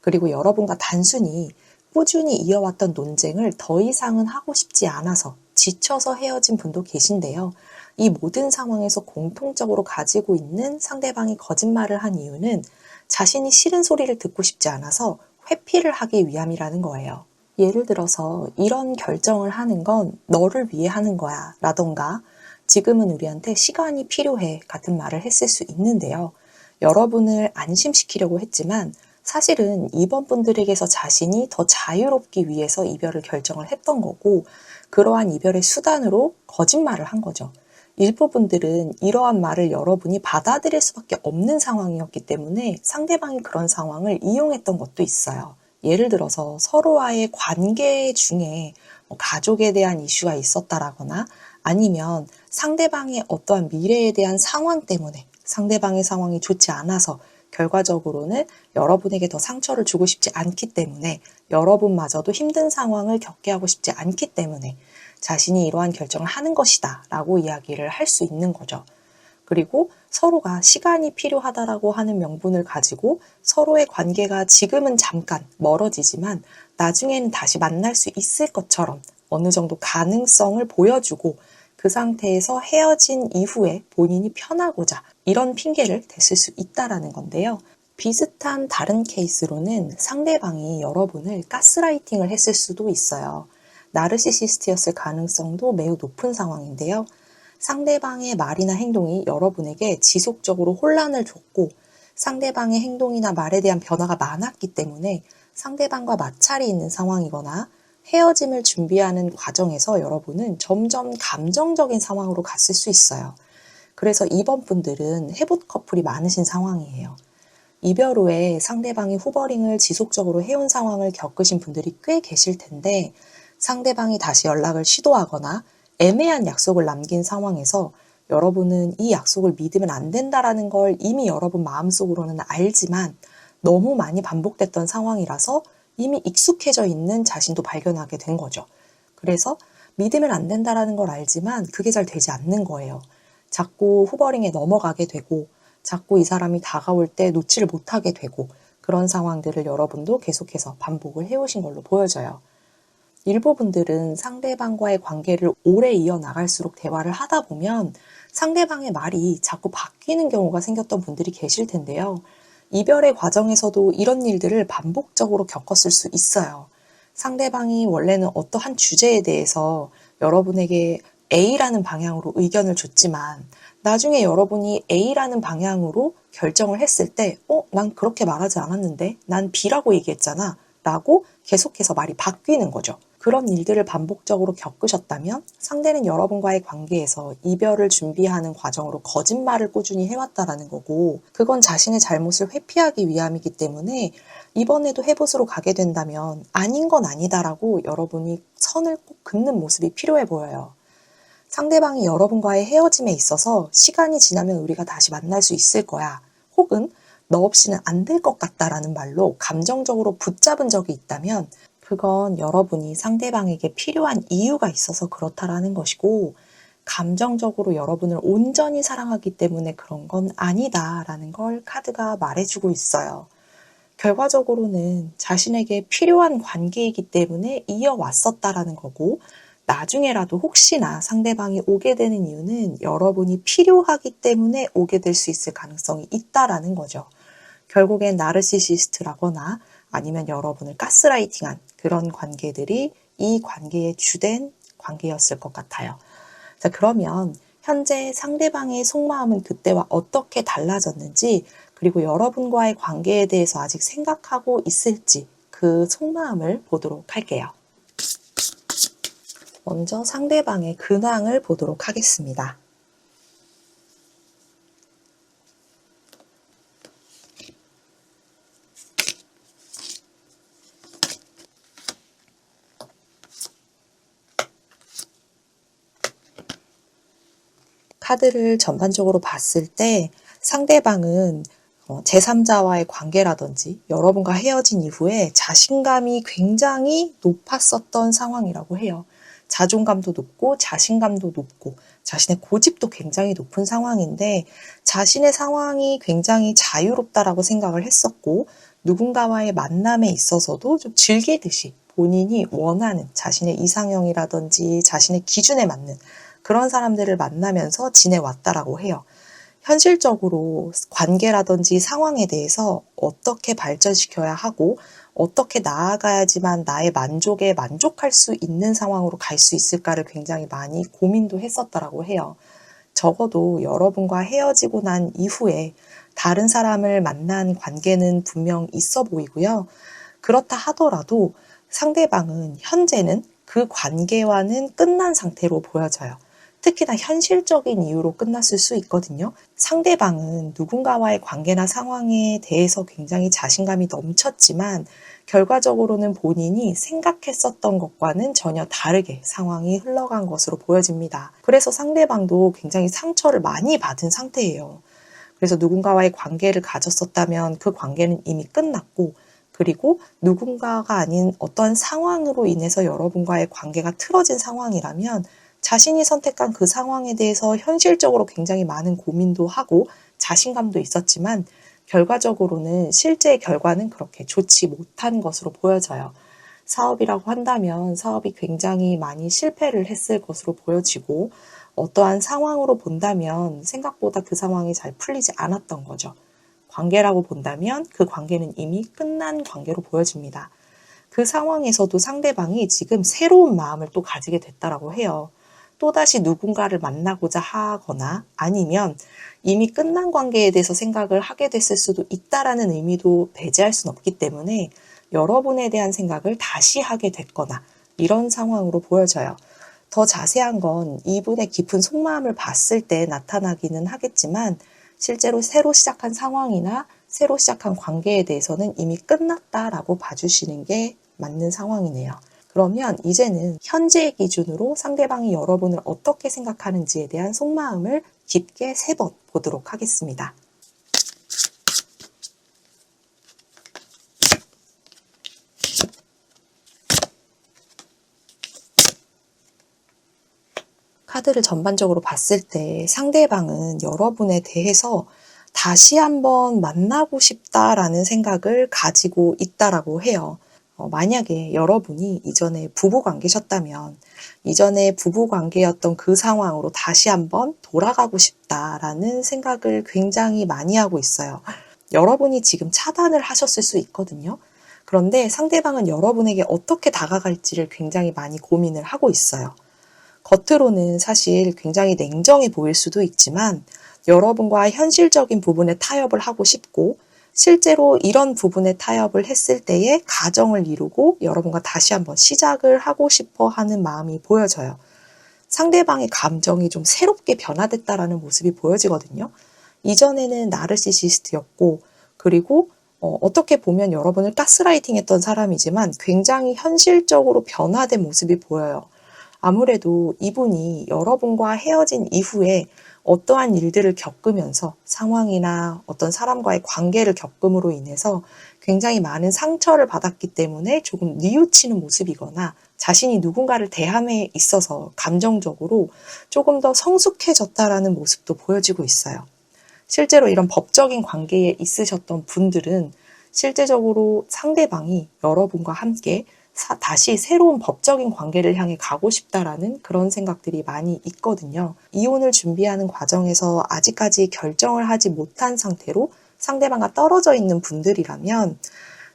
그리고 여러분과 단순히 꾸준히 이어왔던 논쟁을 더 이상은 하고 싶지 않아서 지쳐서 헤어진 분도 계신데요. 이 모든 상황에서 공통적으로 가지고 있는 상대방이 거짓말을 한 이유는 자신이 싫은 소리를 듣고 싶지 않아서 회피를 하기 위함이라는 거예요. 예를 들어서 이런 결정을 하는 건 너를 위해 하는 거야 라던가, 지금은 우리한테 시간이 필요해 같은 말을 했을 수 있는데요. 여러분을 안심시키려고 했지만 사실은 이번 분들에게서 자신이 더 자유롭기 위해서 이별을 결정을 했던 거고, 그러한 이별의 수단으로 거짓말을 한 거죠. 일부 분들은 이러한 말을 여러분이 받아들일 수밖에 없는 상황이었기 때문에 상대방이 그런 상황을 이용했던 것도 있어요. 예를 들어서 서로와의 관계 중에 가족에 대한 이슈가 있었다라거나, 아니면 상대방의 어떠한 미래에 대한 상황 때문에 상대방의 상황이 좋지 않아서 결과적으로는 여러분에게 더 상처를 주고 싶지 않기 때문에, 여러분마저도 힘든 상황을 겪게 하고 싶지 않기 때문에 자신이 이러한 결정을 하는 것이다 라고 이야기를 할 수 있는 거죠. 그리고 서로가 시간이 필요하다라고 하는 명분을 가지고 서로의 관계가 지금은 잠깐 멀어지지만 나중에는 다시 만날 수 있을 것처럼 어느 정도 가능성을 보여주고, 그 상태에서 헤어진 이후에 본인이 편하고자 이런 핑계를 댔을 수 있다라는 건데요. 비슷한 다른 케이스로는 상대방이 여러분을 가스라이팅을 했을 수도 있어요. 나르시시스트였을 가능성도 매우 높은 상황인데요. 상대방의 말이나 행동이 여러분에게 지속적으로 혼란을 줬고 상대방의 행동이나 말에 대한 변화가 많았기 때문에 상대방과 마찰이 있는 상황이거나 헤어짐을 준비하는 과정에서 여러분은 점점 감정적인 상황으로 갔을 수 있어요. 그래서 이번 분들은 해봇 커플이 많으신 상황이에요. 이별 후에 상대방이 후버링을 지속적으로 해온 상황을 겪으신 분들이 꽤 계실 텐데 상대방이 다시 연락을 시도하거나 애매한 약속을 남긴 상황에서 여러분은 이 약속을 믿으면 안 된다라는 걸 이미 여러분 마음속으로는 알지만 너무 많이 반복됐던 상황이라서 이미 익숙해져 있는 자신도 발견하게 된 거죠. 그래서 믿으면 안 된다라는 걸 알지만 그게 잘 되지 않는 거예요. 자꾸 후버링에 넘어가게 되고 자꾸 이 사람이 다가올 때 놓지를 못하게 되고 그런 상황들을 여러분도 계속해서 반복을 해오신 걸로 보여져요. 일부 분들은 상대방과의 관계를 오래 이어나갈수록 대화를 하다 보면 상대방의 말이 자꾸 바뀌는 경우가 생겼던 분들이 계실 텐데요. 이별의 과정에서도 이런 일들을 반복적으로 겪었을 수 있어요. 상대방이 원래는 어떠한 주제에 대해서 여러분에게 A라는 방향으로 의견을 줬지만 나중에 여러분이 A라는 방향으로 결정을 했을 때 난 그렇게 말하지 않았는데 난 B라고 얘기했잖아 라고 계속해서 말이 바뀌는 거죠. 그런 일들을 반복적으로 겪으셨다면 상대는 여러분과의 관계에서 이별을 준비하는 과정으로 거짓말을 꾸준히 해왔다라는 거고 그건 자신의 잘못을 회피하기 위함이기 때문에 이번에도 해봇으로 가게 된다면 아닌 건 아니다라고 여러분이 선을 꼭 긋는 모습이 필요해 보여요. 상대방이 여러분과의 헤어짐에 있어서 시간이 지나면 우리가 다시 만날 수 있을 거야. 혹은 너 없이는 안 될 것 같다라는 말로 감정적으로 붙잡은 적이 있다면 그건 여러분이 상대방에게 필요한 이유가 있어서 그렇다라는 것이고 감정적으로 여러분을 온전히 사랑하기 때문에 그런 건 아니다라는 걸 카드가 말해주고 있어요. 결과적으로는 자신에게 필요한 관계이기 때문에 이어왔었다라는 거고 나중에라도 혹시나 상대방이 오게 되는 이유는 여러분이 필요하기 때문에 오게 될 수 있을 가능성이 있다라는 거죠. 결국엔 나르시시스트라거나 아니면 여러분을 가스라이팅한 그런 관계들이 이 관계의 주된 관계였을 것 같아요. 자, 그러면 현재 상대방의 속마음은 그때와 어떻게 달라졌는지 그리고 여러분과의 관계에 대해서 아직 생각하고 있을지 그 속마음을 보도록 할게요. 먼저 상대방의 근황을 보도록 하겠습니다. 카드를 전반적으로 봤을 때 상대방은 제3자와의 관계라든지 여러분과 헤어진 이후에 자신감이 굉장히 높았었던 상황이라고 해요. 자존감도 높고 자신감도 높고 자신의 고집도 굉장히 높은 상황인데 자신의 상황이 굉장히 자유롭다라고 생각을 했었고 누군가와의 만남에 있어서도 좀 즐기듯이 본인이 원하는 자신의 이상형이라든지 자신의 기준에 맞는 그런 사람들을 만나면서 지내왔다라고 해요. 현실적으로 관계라든지 상황에 대해서 어떻게 발전시켜야 하고 어떻게 나아가야지만 나의 만족에 만족할 수 있는 상황으로 갈 수 있을까를 굉장히 많이 고민도 했었다라고 해요. 적어도 여러분과 헤어지고 난 이후에 다른 사람을 만난 관계는 분명 있어 보이고요. 그렇다 하더라도 상대방은 현재는 그 관계와는 끝난 상태로 보여져요. 특히나 현실적인 이유로 끝났을 수 있거든요. 상대방은 누군가와의 관계나 상황에 대해서 굉장히 자신감이 넘쳤지만 결과적으로는 본인이 생각했었던 것과는 전혀 다르게 상황이 흘러간 것으로 보여집니다. 그래서 상대방도 굉장히 상처를 많이 받은 상태예요. 그래서 누군가와의 관계를 가졌었다면 그 관계는 이미 끝났고 그리고 누군가가 아닌 어떠한 상황으로 인해서 여러분과의 관계가 틀어진 상황이라면 자신이 선택한 그 상황에 대해서 현실적으로 굉장히 많은 고민도 하고 자신감도 있었지만 결과적으로는 실제 결과는 그렇게 좋지 못한 것으로 보여져요. 사업이라고 한다면 사업이 굉장히 많이 실패를 했을 것으로 보여지고 어떠한 상황으로 본다면 생각보다 그 상황이 잘 풀리지 않았던 거죠. 관계라고 본다면 그 관계는 이미 끝난 관계로 보여집니다. 그 상황에서도 상대방이 지금 새로운 마음을 또 가지게 됐다라고 해요. 또다시 누군가를 만나고자 하거나 아니면 이미 끝난 관계에 대해서 생각을 하게 됐을 수도 있다라는 의미도 배제할 수는 없기 때문에 여러분에 대한 생각을 다시 하게 됐거나 이런 상황으로 보여져요. 더 자세한 건 이분의 깊은 속마음을 봤을 때 나타나기는 하겠지만 실제로 새로 시작한 상황이나 새로 시작한 관계에 대해서는 이미 끝났다라고 봐주시는 게 맞는 상황이네요. 그러면 이제는 현재의 기준으로 상대방이 여러분을 어떻게 생각하는지에 대한 속마음을 깊게 3번 보도록 하겠습니다. 카드를 전반적으로 봤을 때 상대방은 여러분에 대해서 다시 한번 만나고 싶다라는 생각을 가지고 있다라고 해요. 만약에 여러분이 이전에 부부관계셨다면 이전에 부부관계였던 그 상황으로 다시 한번 돌아가고 싶다라는 생각을 굉장히 많이 하고 있어요. 여러분이 지금 차단을 하셨을 수 있거든요. 그런데 상대방은 여러분에게 어떻게 다가갈지를 굉장히 많이 고민을 하고 있어요. 겉으로는 사실 굉장히 냉정해 보일 수도 있지만 여러분과 현실적인 부분에 타협을 하고 싶고 실제로 이런 부분에 타협을 했을 때에 가정을 이루고 여러분과 다시 한번 시작을 하고 싶어 하는 마음이 보여져요. 상대방의 감정이 좀 새롭게 변화됐다라는 모습이 보여지거든요. 이전에는 나르시시스트였고 그리고 어떻게 보면 여러분을 가스라이팅 했던 사람이지만 굉장히 현실적으로 변화된 모습이 보여요. 아무래도 이분이 여러분과 헤어진 이후에 어떠한 일들을 겪으면서 상황이나 어떤 사람과의 관계를 겪음으로 인해서 굉장히 많은 상처를 받았기 때문에 조금 뉘우치는 모습이거나 자신이 누군가를 대함에 있어서 감정적으로 조금 더 성숙해졌다라는 모습도 보여지고 있어요. 실제로 이런 법적인 관계에 있으셨던 분들은 실제적으로 상대방이 여러분과 함께 다시 새로운 법적인 관계를 향해 가고 싶다라는 그런 생각들이 많이 있거든요. 이혼을 준비하는 과정에서 아직까지 결정을 하지 못한 상태로 상대방과 떨어져 있는 분들이라면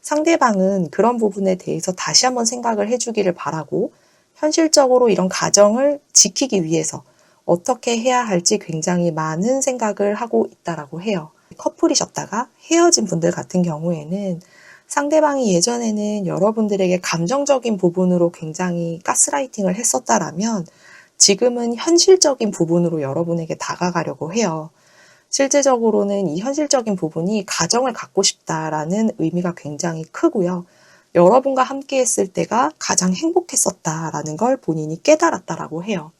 상대방은 그런 부분에 대해서 다시 한번 생각을 해주기를 바라고 현실적으로 이런 가정을 지키기 위해서 어떻게 해야 할지 굉장히 많은 생각을 하고 있다라고 해요. 커플이셨다가 헤어진 분들 같은 경우에는 상대방이 예전에는 여러분들에게 감정적인 부분으로 굉장히 가스라이팅을 했었다라면 지금은 현실적인 부분으로 여러분에게 다가가려고 해요. 실제적으로는 이 현실적인 부분이 가정을 갖고 싶다라는 의미가 굉장히 크고요. 여러분과 함께 했을 때가 가장 행복했었다라는 걸 본인이 깨달았다라고 해요.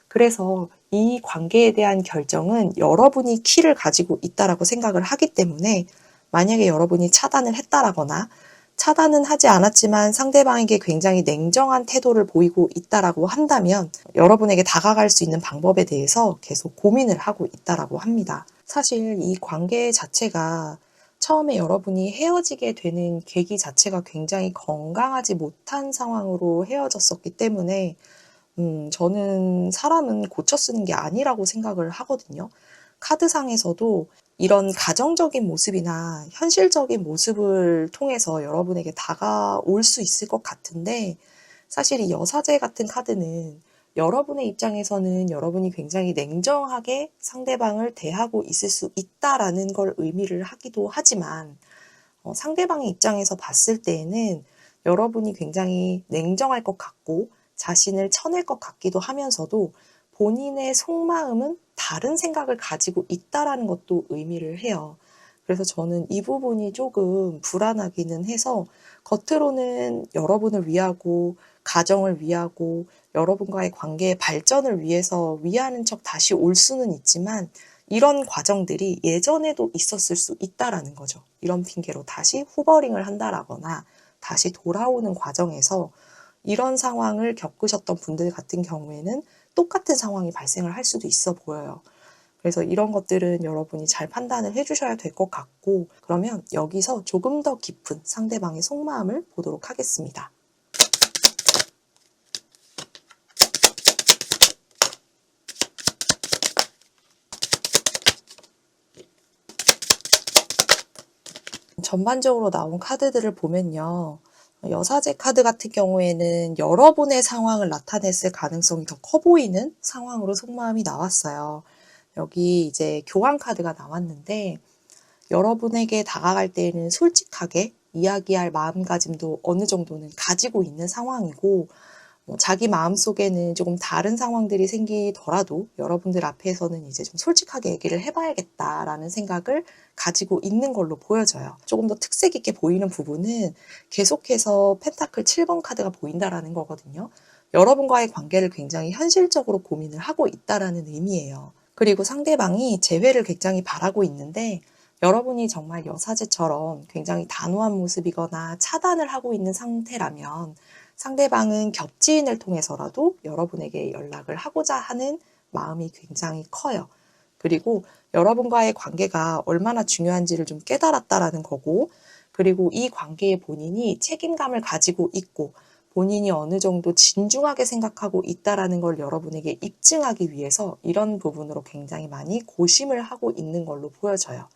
그래서 이 관계에 대한 결정은 여러분이 키를 가지고 있다라고 생각을 하기 때문에 만약에 여러분이 차단을 했다라거나 차단은 하지 않았지만 상대방에게 굉장히 냉정한 태도를 보이고 있다라고 한다면 여러분에게 다가갈 수 있는 방법에 대해서 계속 고민을 하고 있다라고 합니다. 사실 이 관계 자체가 처음에 여러분이 헤어지게 되는 계기 자체가 굉장히 건강하지 못한 상황으로 헤어졌었기 때문에 저는 사람은 고쳐 쓰는 게 아니라고 생각을 하거든요. 카드상에서도 이런 가정적인 모습이나 현실적인 모습을 통해서 여러분에게 다가올 수 있을 것 같은데 사실 이 여사제 같은 카드는 여러분의 입장에서는 여러분이 굉장히 냉정하게 상대방을 대하고 있을 수 있다라는 걸 의미를 하기도 하지만 상대방의 입장에서 봤을 때에는 여러분이 굉장히 냉정할 것 같고 자신을 쳐낼 것 같기도 하면서도 본인의 속마음은 다른 생각을 가지고 있다라는 것도 의미를 해요. 그래서 저는 이 부분이 조금 불안하기는 해서 겉으로는 여러분을 위하고 가정을 위하고 여러분과의 관계의 발전을 위해서 위하는 척 다시 올 수는 있지만 이런 과정들이 예전에도 있었을 수 있다라는 거죠. 이런 핑계로 다시 후버링을 한다라거나 다시 돌아오는 과정에서 이런 상황을 겪으셨던 분들 같은 경우에는 똑같은 상황이 발생을 할 수도 있어 보여요. 그래서 이런 것들은 여러분이 잘 판단을 해주셔야 될 것 같고 그러면 여기서 조금 더 깊은 상대방의 속마음을 보도록 하겠습니다. 전반적으로 나온 카드들을 보면요. 여사제 카드 같은 경우에는 여러분의 상황을 나타냈을 가능성이 더 커 보이는 상황으로 속마음이 나왔어요. 여기 이제 교환 카드가 나왔는데 여러분에게 다가갈 때에는 솔직하게 이야기할 마음가짐도 어느 정도는 가지고 있는 상황이고 자기 마음속에는 조금 다른 상황들이 생기더라도 여러분들 앞에서는 이제 좀 솔직하게 얘기를 해봐야겠다라는 생각을 가지고 있는 걸로 보여져요. 조금 더 특색 있게 보이는 부분은 계속해서 펜타클 7번 카드가 보인다라는 거거든요. 여러분과의 관계를 굉장히 현실적으로 고민을 하고 있다라는 의미예요. 그리고 상대방이 재회를 굉장히 바라고 있는데 여러분이 정말 여사제처럼 굉장히 단호한 모습이거나 차단을 하고 있는 상태라면 상대방은 겹지인을 통해서라도 여러분에게 연락을 하고자 하는 마음이 굉장히 커요. 그리고 여러분과의 관계가 얼마나 중요한지를 좀 깨달았다라는 거고, 그리고 이 관계에 본인이 책임감을 가지고 있고 본인이 어느 정도 진중하게 생각하고 있다라는 걸 여러분에게 입증하기 위해서 이런 부분으로 굉장히 많이 고심을 하고 있는 걸로 보여져요.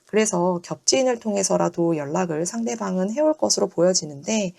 그래서 겹지인을 통해서라도 연락을 상대방은 해올 것으로 보여지는데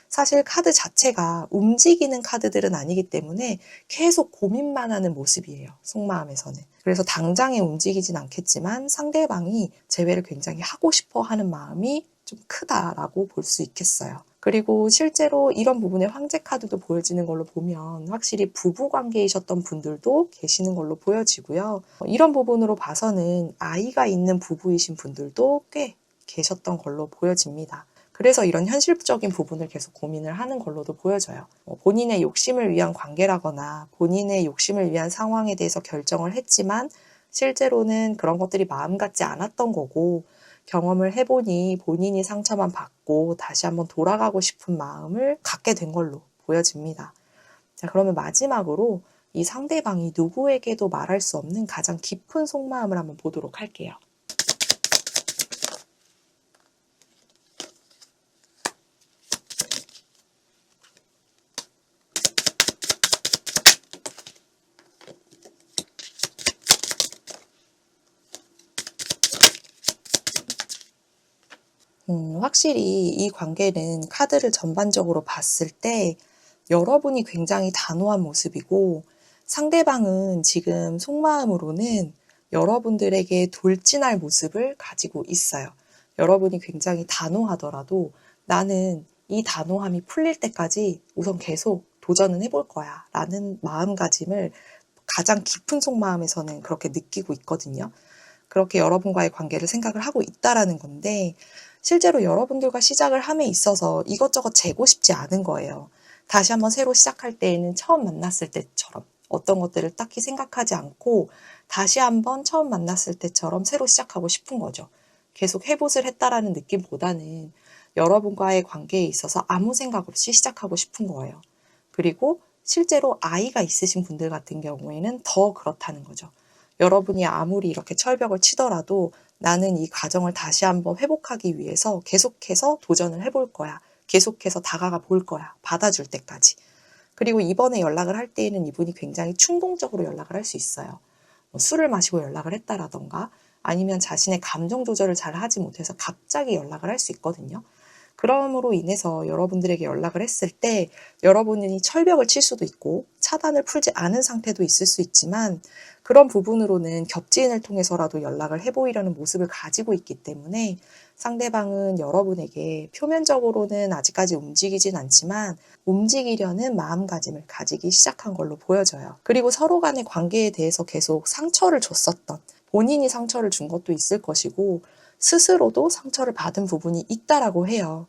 사실 카드 자체가 움직이는 카드들은 아니기 때문에 계속 고민만 하는 모습이에요. 속마음에서는. 그래서 당장에 움직이진 않겠지만 상대방이 재회를 굉장히 하고 싶어 하는 마음이 좀 크다라고 볼 수 있겠어요. 그리고 실제로 이런 부분에 황제 카드도 보여지는 걸로 보면 확실히 부부 관계이셨던 분들도 계시는 걸로 보여지고요. 이런 부분으로 봐서는 아이가 있는 부부이신 분들도 꽤 계셨던 걸로 보여집니다. 그래서 이런 현실적인 부분을 계속 고민을 하는 걸로도 보여져요. 본인의 욕심을 위한 관계라거나 본인의 욕심을 위한 상황에 대해서 결정을 했지만 실제로는 그런 것들이 마음 같지 않았던 거고 경험을 해보니 본인이 상처만 받고 다시 한번 돌아가고 싶은 마음을 갖게 된 걸로 보여집니다. 자, 그러면 마지막으로 이 상대방이 누구에게도 말할 수 없는 가장 깊은 속마음을 한번 보도록 할게요. 확실히 이 관계는 카드를 전반적으로 봤을 때 여러분이 굉장히 단호한 모습이고 상대방은 지금 속마음으로는 여러분들에게 돌진할 모습을 가지고 있어요. 여러분이 굉장히 단호하더라도 나는 이 단호함이 풀릴 때까지 우선 계속 도전은 해볼 거야 라는 마음가짐을 가장 깊은 속마음에서는 그렇게 느끼고 있거든요. 그렇게 여러분과의 관계를 생각을 하고 있다라는 건데 실제로 여러분들과 시작을 함에 있어서 이것저것 재고 싶지 않은 거예요. 다시 한번 새로 시작할 때에는 처음 만났을 때처럼 어떤 것들을 딱히 생각하지 않고 다시 한번 처음 만났을 때처럼 새로 시작하고 싶은 거죠. 계속 해봇을 했다라는 느낌보다는 여러분과의 관계에 있어서 아무 생각 없이 시작하고 싶은 거예요. 그리고 실제로 아이가 있으신 분들 같은 경우에는 더 그렇다는 거죠. 여러분이 아무리 이렇게 철벽을 치더라도 나는 이 과정을 다시 한번 회복하기 위해서 계속해서 도전을 해볼 거야. 계속해서 다가가 볼 거야. 받아줄 때까지. 그리고 이번에 연락을 할 때에는 이분이 굉장히 충동적으로 연락을 할 수 있어요. 술을 마시고 연락을 했다라던가 아니면 자신의 감정 조절을 잘 하지 못해서 갑자기 연락을 할 수 있거든요. 그럼으로 인해서 여러분들에게 연락을 했을 때 여러분이 철벽을 칠 수도 있고 차단을 풀지 않은 상태도 있을 수 있지만 그런 부분으로는 겹지인을 통해서라도 연락을 해보이려는 모습을 가지고 있기 때문에 상대방은 여러분에게 표면적으로는 아직까지 움직이진 않지만 움직이려는 마음가짐을 가지기 시작한 걸로 보여져요. 그리고 서로 간의 관계에 대해서 계속 상처를 줬었던 본인이 상처를 준 것도 있을 것이고 스스로도 상처를 받은 부분이 있다라고 해요.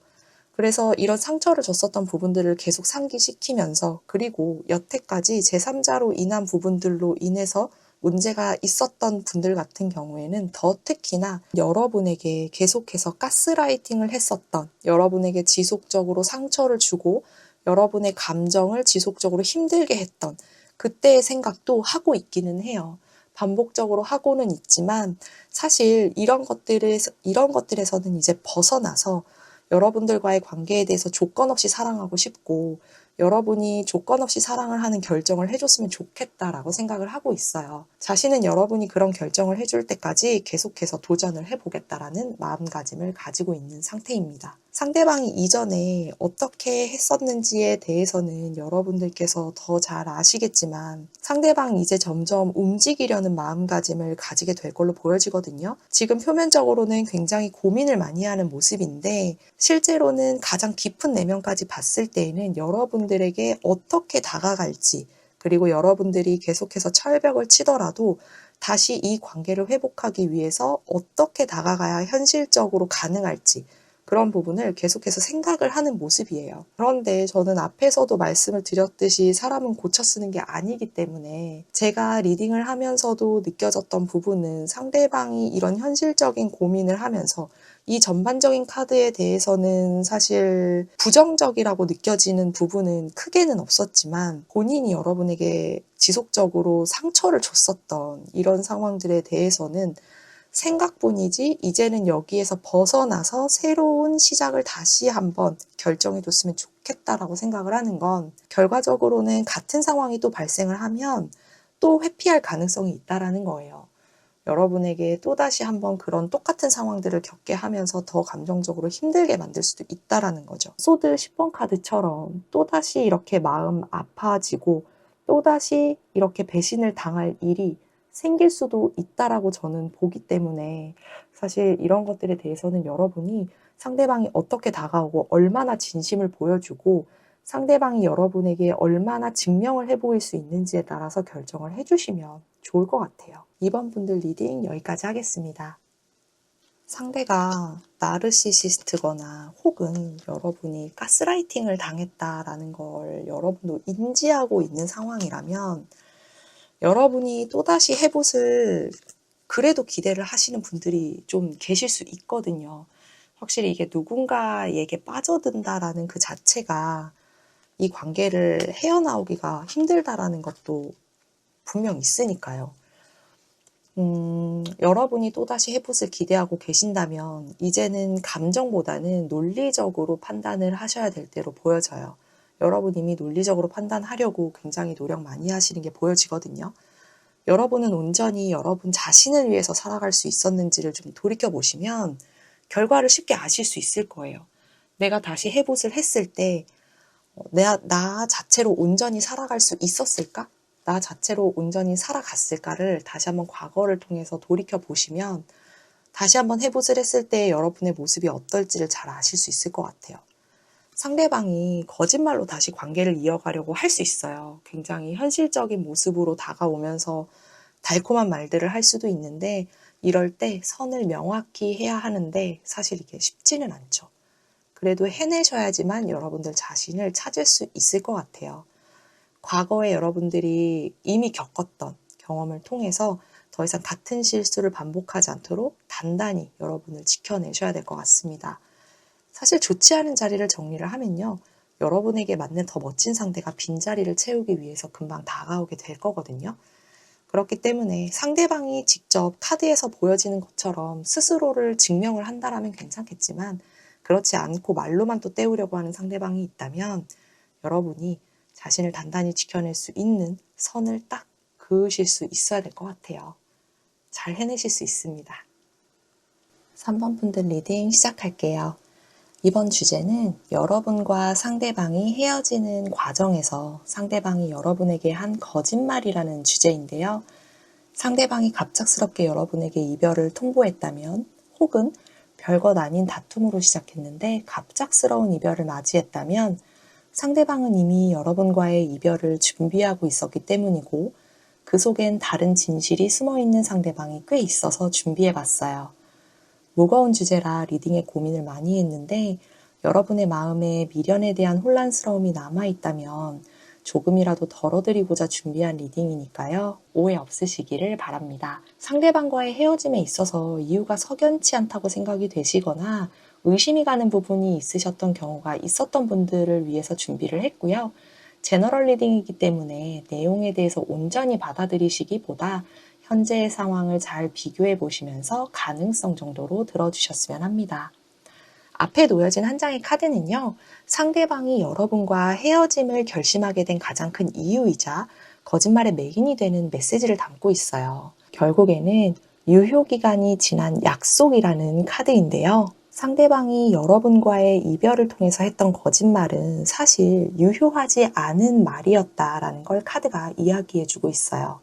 그래서 이런 상처를 줬었던 부분들을 계속 상기시키면서 그리고 여태까지 제3자로 인한 부분들로 인해서 문제가 있었던 분들 같은 경우에는 더 특히나 여러분에게 계속해서 가스라이팅을 했었던 여러분에게 지속적으로 상처를 주고 여러분의 감정을 지속적으로 힘들게 했던 그때의 생각도 하고 있기는 해요. 반복적으로 하고는 있지만 사실 이런 것들에서는 이제 벗어나서 여러분들과의 관계에 대해서 조건 없이 사랑하고 싶고 여러분이 조건 없이 사랑을 하는 결정을 해줬으면 좋겠다라고 생각을 하고 있어요. 자신은 여러분이 그런 결정을 해줄 때까지 계속해서 도전을 해보겠다라는 마음가짐을 가지고 있는 상태입니다. 상대방이 이전에 어떻게 했었는지에 대해서는 여러분들께서 더 잘 아시겠지만 상대방이 이제 점점 움직이려는 마음가짐을 가지게 될 걸로 보여지거든요. 지금 표면적으로는 굉장히 고민을 많이 하는 모습인데 실제로는 가장 깊은 내면까지 봤을 때에는 여러분들에게 어떻게 다가갈지 그리고 여러분들이 계속해서 철벽을 치더라도 다시 이 관계를 회복하기 위해서 어떻게 다가가야 현실적으로 가능할지 그런 부분을 계속해서 생각을 하는 모습이에요. 그런데 저는 앞에서도 말씀을 드렸듯이 사람은 고쳐 쓰는 게 아니기 때문에 제가 리딩을 하면서도 느껴졌던 부분은 상대방이 이런 현실적인 고민을 하면서 이 전반적인 카드에 대해서는 사실 부정적이라고 느껴지는 부분은 크게는 없었지만 본인이 여러분에게 지속적으로 상처를 줬었던 이런 상황들에 대해서는 생각뿐이지 이제는 여기에서 벗어나서 새로운 시작을 다시 한번 결정해줬으면 좋겠다라고 생각을 하는 건 결과적으로는 같은 상황이 또 발생을 하면 또 회피할 가능성이 있다라는 거예요. 여러분에게 또다시 한번 그런 똑같은 상황들을 겪게 하면서 더 감정적으로 힘들게 만들 수도 있다라는 거죠. 소드 10번 카드처럼 또다시 이렇게 마음 아파지고 또다시 이렇게 배신을 당할 일이 생길 수도 있다라고 저는 보기 때문에 사실 이런 것들에 대해서는 여러분이 상대방이 어떻게 다가오고 얼마나 진심을 보여주고 상대방이 여러분에게 얼마나 증명을 해보일 수 있는지에 따라서 결정을 해주시면 좋을 것 같아요. 이번 분들 리딩 여기까지 하겠습니다. 상대가 나르시시스트거나 혹은 여러분이 가스라이팅을 당했다라는 걸 여러분도 인지하고 있는 상황이라면 여러분이 또다시 해봇을 그래도 기대를 하시는 분들이 좀 계실 수 있거든요. 확실히 이게 누군가에게 빠져든다라는 그 자체가 이 관계를 헤어나오기가 힘들다라는 것도 분명 있으니까요. 여러분이 또다시 해봇을 기대하고 계신다면 이제는 감정보다는 논리적으로 판단을 하셔야 될 때로 보여져요. 여러분 이미 논리적으로 판단하려고 굉장히 노력 많이 하시는 게 보여지거든요. 여러분은 온전히 여러분 자신을 위해서 살아갈 수 있었는지를 좀 돌이켜보시면 결과를 쉽게 아실 수 있을 거예요. 내가 다시 해봇을 했을 때 나 자체로 온전히 살아갈 수 있었을까? 나 자체로 온전히 살아갔을까를 다시 한번 과거를 통해서 돌이켜보시면 다시 한번 해봇을 했을 때 여러분의 모습이 어떨지를 잘 아실 수 있을 것 같아요. 상대방이 거짓말로 다시 관계를 이어가려고 할 수 있어요. 굉장히 현실적인 모습으로 다가오면서 달콤한 말들을 할 수도 있는데 이럴 때 선을 명확히 해야 하는데 사실 이게 쉽지는 않죠. 그래도 해내셔야지만 여러분들 자신을 찾을 수 있을 것 같아요. 과거에 여러분들이 이미 겪었던 경험을 통해서 더 이상 같은 실수를 반복하지 않도록 단단히 여러분을 지켜내셔야 될 것 같습니다. 사실 좋지 않은 자리를 정리를 하면요. 여러분에게 맞는 더 멋진 상대가 빈자리를 채우기 위해서 금방 다가오게 될 거거든요. 그렇기 때문에 상대방이 직접 카드에서 보여지는 것처럼 스스로를 증명을 한다라면 괜찮겠지만 그렇지 않고 말로만 또 때우려고 하는 상대방이 있다면 여러분이 자신을 단단히 지켜낼 수 있는 선을 딱 그으실 수 있어야 될 것 같아요. 잘 해내실 수 있습니다. 3번 분들 리딩 시작할게요. 이번 주제는 여러분과 상대방이 헤어지는 과정에서 상대방이 여러분에게 한 거짓말이라는 주제인데요. 상대방이 갑작스럽게 여러분에게 이별을 통보했다면 혹은 별것 아닌 다툼으로 시작했는데 갑작스러운 이별을 맞이했다면 상대방은 이미 여러분과의 이별을 준비하고 있었기 때문이고 그 속엔 다른 진실이 숨어있는 상대방이 꽤 있어서 준비해봤어요. 무거운 주제라 리딩에 고민을 많이 했는데 여러분의 마음에 미련에 대한 혼란스러움이 남아있다면 조금이라도 덜어드리고자 준비한 리딩이니까요. 오해 없으시기를 바랍니다. 상대방과의 헤어짐에 있어서 이유가 석연치 않다고 생각이 되시거나 의심이 가는 부분이 있으셨던 경우가 있었던 분들을 위해서 준비를 했고요. 제너럴 리딩이기 때문에 내용에 대해서 온전히 받아들이시기보다 현재의 상황을 잘 비교해 보시면서 가능성 정도로 들어주셨으면 합니다. 앞에 놓여진 한 장의 카드는요, 상대방이 여러분과 헤어짐을 결심하게 된 가장 큰 이유이자 거짓말의 맥인이 되는 메시지를 담고 있어요. 결국에는 유효기간이 지난 약속이라는 카드인데요. 상대방이 여러분과의 이별을 통해서 했던 거짓말은 사실 유효하지 않은 말이었다라는 걸 카드가 이야기해주고 있어요.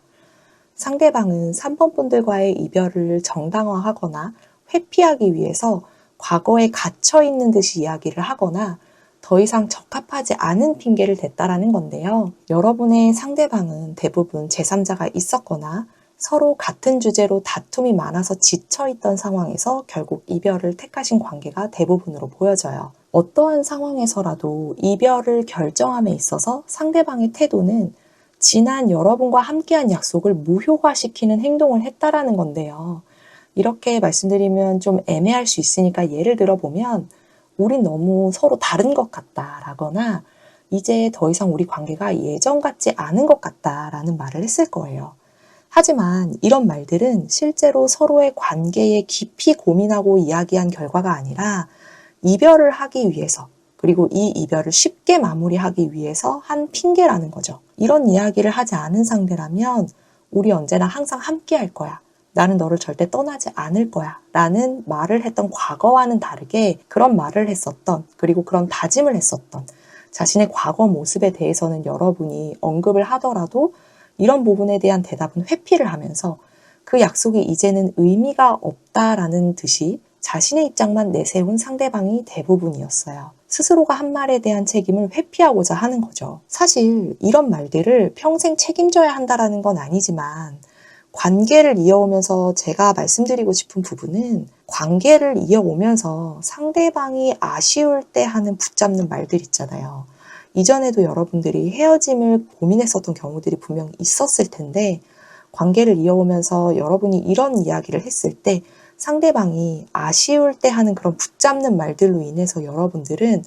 상대방은 3번 분들과의 이별을 정당화하거나 회피하기 위해서 과거에 갇혀 있는 듯이 이야기를 하거나 더 이상 적합하지 않은 핑계를 댔다라는 건데요. 여러분의 상대방은 대부분 제3자가 있었거나 서로 같은 주제로 다툼이 많아서 지쳐있던 상황에서 결국 이별을 택하신 관계가 대부분으로 보여져요. 어떠한 상황에서라도 이별을 결정함에 있어서 상대방의 태도는 지난 여러분과 함께한 약속을 무효화시키는 행동을 했다라는 건데요. 이렇게 말씀드리면 좀 애매할 수 있으니까 예를 들어보면 우린 너무 서로 다른 것 같다라거나 이제 더 이상 우리 관계가 예전 같지 않은 것 같다라는 말을 했을 거예요. 하지만 이런 말들은 실제로 서로의 관계에 깊이 고민하고 이야기한 결과가 아니라 이별을 하기 위해서, 그리고 이 이별을 쉽게 마무리하기 위해서 한 핑계라는 거죠. 이런 이야기를 하지 않은 상대라면 우리 언제나 항상 함께 할 거야. 나는 너를 절대 떠나지 않을 거야. 라는 말을 했던 과거와는 다르게 그런 말을 했었던, 그리고 그런 다짐을 했었던 자신의 과거 모습에 대해서는 여러분이 언급을 하더라도 이런 부분에 대한 대답은 회피를 하면서 그 약속이 이제는 의미가 없다라는 듯이 자신의 입장만 내세운 상대방이 대부분이었어요. 스스로가 한 말에 대한 책임을 회피하고자 하는 거죠. 사실 이런 말들을 평생 책임져야 한다라는 건 아니지만 관계를 이어오면서 제가 말씀드리고 싶은 부분은 관계를 이어오면서 상대방이 아쉬울 때 하는 붙잡는 말들 있잖아요. 이전에도 여러분들이 헤어짐을 고민했었던 경우들이 분명히 있었을 텐데 관계를 이어오면서 여러분이 이런 이야기를 했을 때 상대방이 아쉬울 때 하는 그런 붙잡는 말들로 인해서 여러분들은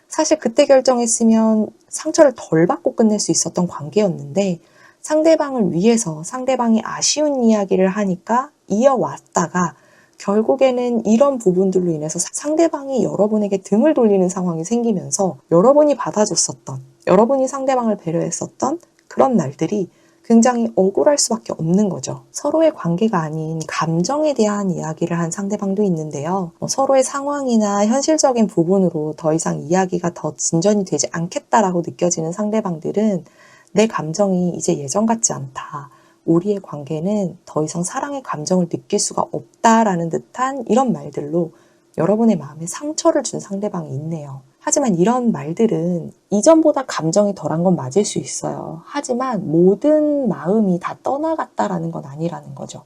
사실 그때 결정했으면 상처를 덜 받고 끝낼 수 있었던 관계였는데 상대방을 위해서 상대방이 아쉬운 이야기를 하니까 이어왔다가 결국에는 이런 부분들로 인해서 상대방이 여러분에게 등을 돌리는 상황이 생기면서 여러분이 받아줬었던, 여러분이 상대방을 배려했었던 그런 날들이 굉장히 억울할 수밖에 없는 거죠. 서로의 관계가 아닌 감정에 대한 이야기를 한 상대방도 있는데요. 서로의 상황이나 현실적인 부분으로 더 이상 이야기가 더 진전이 되지 않겠다라고 느껴지는 상대방들은 내 감정이 이제 예전 같지 않다. 우리의 관계는 더 이상 사랑의 감정을 느낄 수가 없다라는 듯한 이런 말들로 여러분의 마음에 상처를 준 상대방이 있네요. 하지만 이런 말들은 이전보다 감정이 덜한 건 맞을 수 있어요. 하지만 모든 마음이 다 떠나갔다라는 건 아니라는 거죠.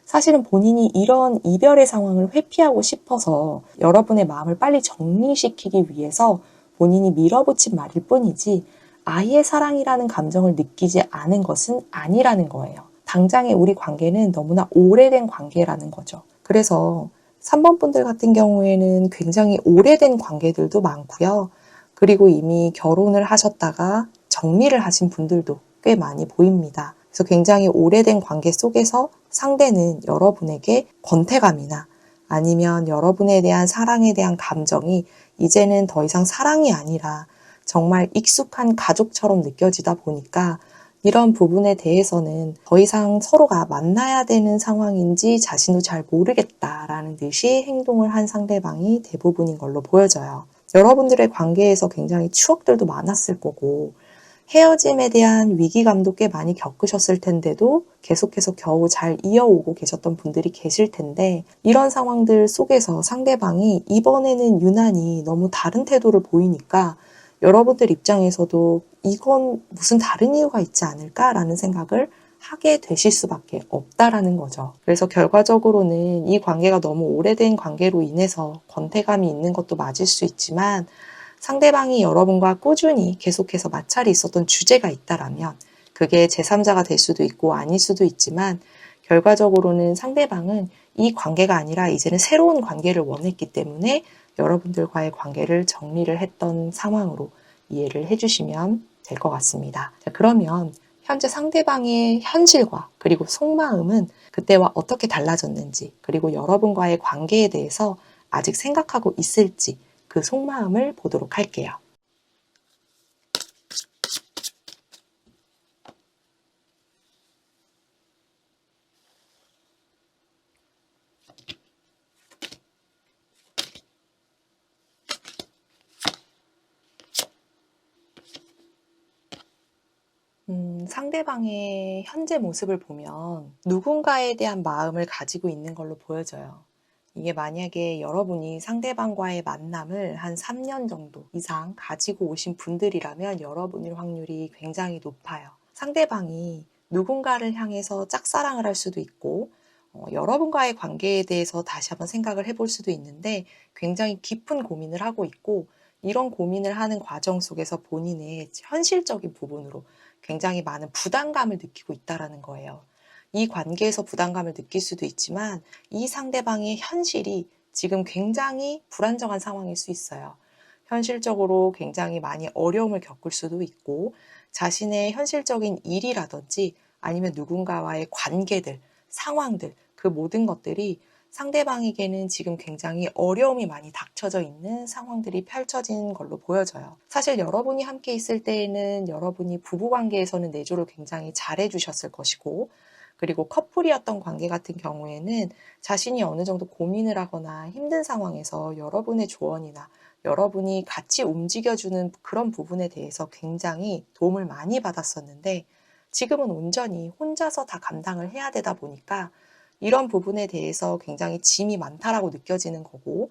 사실은 본인이 이런 이별의 상황을 회피하고 싶어서 여러분의 마음을 빨리 정리시키기 위해서 본인이 밀어붙인 말일 뿐이지 아예 사랑이라는 감정을 느끼지 않은 것은 아니라는 거예요. 당장의 우리 관계는 너무나 오래된 관계라는 거죠. 그래서 3번 분들 같은 경우에는 굉장히 오래된 관계들도 많고요. 그리고 이미 결혼을 하셨다가 정리를 하신 분들도 꽤 많이 보입니다. 그래서 굉장히 오래된 관계 속에서 상대는 여러분에게 권태감이나 아니면 여러분에 대한 사랑에 대한 감정이 이제는 더 이상 사랑이 아니라 정말 익숙한 가족처럼 느껴지다 보니까 이런 부분에 대해서는 더 이상 서로가 만나야 되는 상황인지 자신도 잘 모르겠다라는 듯이 행동을 한 상대방이 대부분인 걸로 보여져요. 여러분들의 관계에서 굉장히 추억들도 많았을 거고 헤어짐에 대한 위기감도 꽤 많이 겪으셨을 텐데도 계속해서 겨우 잘 이어오고 계셨던 분들이 계실 텐데 이런 상황들 속에서 상대방이 이번에는 유난히 너무 다른 태도를 보이니까 여러분들 입장에서도 이건 무슨 다른 이유가 있지 않을까라는 생각을 하게 되실 수밖에 없다라는 거죠. 그래서 결과적으로는 이 관계가 너무 오래된 관계로 인해서 권태감이 있는 것도 맞을 수 있지만 상대방이 여러분과 꾸준히 계속해서 마찰이 있었던 주제가 있다라면 그게 제3자가 될 수도 있고 아닐 수도 있지만 결과적으로는 상대방은 이 관계가 아니라 이제는 새로운 관계를 원했기 때문에 여러분들과의 관계를 정리를 했던 상황으로 이해를 해주시면 될 것 같습니다. 자, 그러면 현재 상대방의 현실과 그리고 속마음은 그때와 어떻게 달라졌는지 그리고 여러분과의 관계에 대해서 아직 생각하고 있을지 그 속마음을 보도록 할게요. 상대방의 현재 모습을 보면 누군가에 대한 마음을 가지고 있는 걸로 보여져요. 이게 만약에 여러분이 상대방과의 만남을 한 3년 정도 이상 가지고 오신 분들이라면 여러분일 확률이 굉장히 높아요. 상대방이 누군가를 향해서 짝사랑을 할 수도 있고 여러분과의 관계에 대해서 다시 한번 생각을 해볼 수도 있는데 굉장히 깊은 고민을 하고 있고 이런 고민을 하는 과정 속에서 본인의 현실적인 부분으로 굉장히 많은 부담감을 느끼고 있다는 거예요. 이 관계에서 부담감을 느낄 수도 있지만 이 상대방의 현실이 지금 굉장히 불안정한 상황일 수 있어요. 현실적으로 굉장히 많이 어려움을 겪을 수도 있고 자신의 현실적인 일이라든지 아니면 누군가와의 관계들, 상황들, 그 모든 것들이 상대방에게는 지금 굉장히 어려움이 많이 닥쳐져 있는 상황들이 펼쳐진 걸로 보여져요. 사실 여러분이 함께 있을 때에는 여러분이 부부관계에서는 내조를 굉장히 잘해주셨을 것이고 그리고 커플이었던 관계 같은 경우에는 자신이 어느 정도 고민을 하거나 힘든 상황에서 여러분의 조언이나 여러분이 같이 움직여주는 그런 부분에 대해서 굉장히 도움을 많이 받았었는데 지금은 온전히 혼자서 다 감당을 해야 되다 보니까 이런 부분에 대해서 굉장히 짐이 많다라고 느껴지는 거고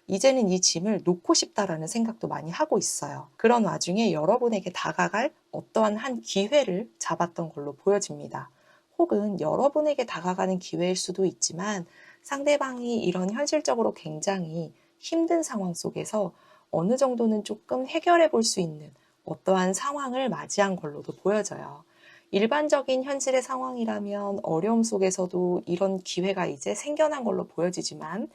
이제는 이 짐을 놓고 싶다라는 생각도 많이 하고 있어요. 그런 와중에 여러분에게 다가갈 어떠한 한 기회를 잡았던 걸로 보여집니다. 혹은 여러분에게 다가가는 기회일 수도 있지만 상대방이 이런 현실적으로 굉장히 힘든 상황 속에서 어느 정도는 조금 해결해 볼 수 있는 어떠한 상황을 맞이한 걸로도 보여져요. 일반적인 현실의 상황이라면 어려움 속에서도 이런 기회가 이제 생겨난 걸로 보여지지만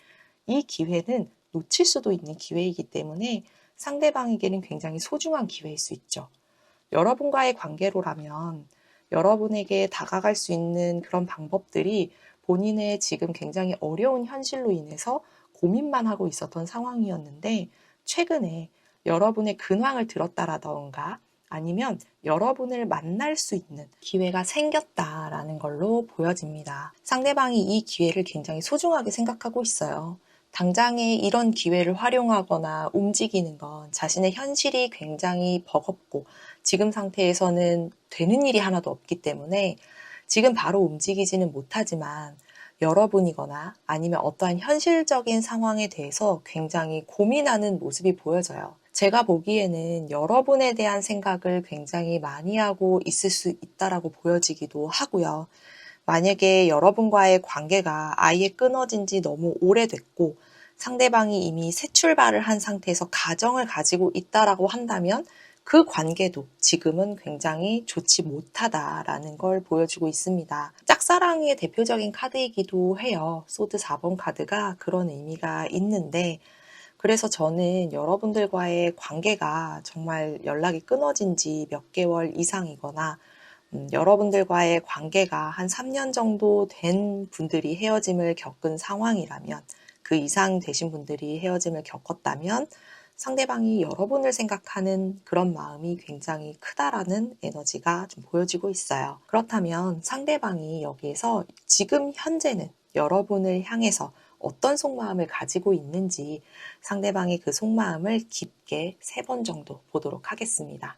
이 기회는 놓칠 수도 있는 기회이기 때문에 상대방에게는 굉장히 소중한 기회일 수 있죠. 여러분과의 관계로라면 여러분에게 다가갈 수 있는 그런 방법들이 본인의 지금 굉장히 어려운 현실로 인해서 고민만 하고 있었던 상황이었는데 최근에 여러분의 근황을 들었다라던가 아니면 여러분을 만날 수 있는 기회가 생겼다라는 걸로 보여집니다. 상대방이 이 기회를 굉장히 소중하게 생각하고 있어요. 당장에 이런 기회를 활용하거나 움직이는 건 자신의 현실이 굉장히 버겁고 지금 상태에서는 되는 일이 하나도 없기 때문에 지금 바로 움직이지는 못하지만 여러분이거나 아니면 어떠한 현실적인 상황에 대해서 굉장히 고민하는 모습이 보여져요. 제가 보기에는 여러분에 대한 생각을 굉장히 많이 하고 있을 수 있다라고 보여지기도 하고요. 만약에 여러분과의 관계가 아예 끊어진 지 너무 오래됐고 상대방이 이미 새 출발을 한 상태에서 가정을 가지고 있다라고 한다면 그 관계도 지금은 굉장히 좋지 못하다라는 걸 보여주고 있습니다. 짝사랑의 대표적인 카드이기도 해요. 소드 4번 카드가 그런 의미가 있는데 그래서 저는 여러분들과의 관계가 정말 연락이 끊어진 지 몇 개월 이상이거나 여러분들과의 관계가 한 3년 정도 된 분들이 헤어짐을 겪은 상황이라면 그 이상 되신 분들이 헤어짐을 겪었다면 상대방이 여러분을 생각하는 그런 마음이 굉장히 크다라는 에너지가 좀 보여지고 있어요. 그렇다면 상대방이 여기에서 지금 현재는 여러분을 향해서 어떤 속마음을 가지고 있는지 상대방의 그 속마음을 깊게 3번 정도 보도록 하겠습니다.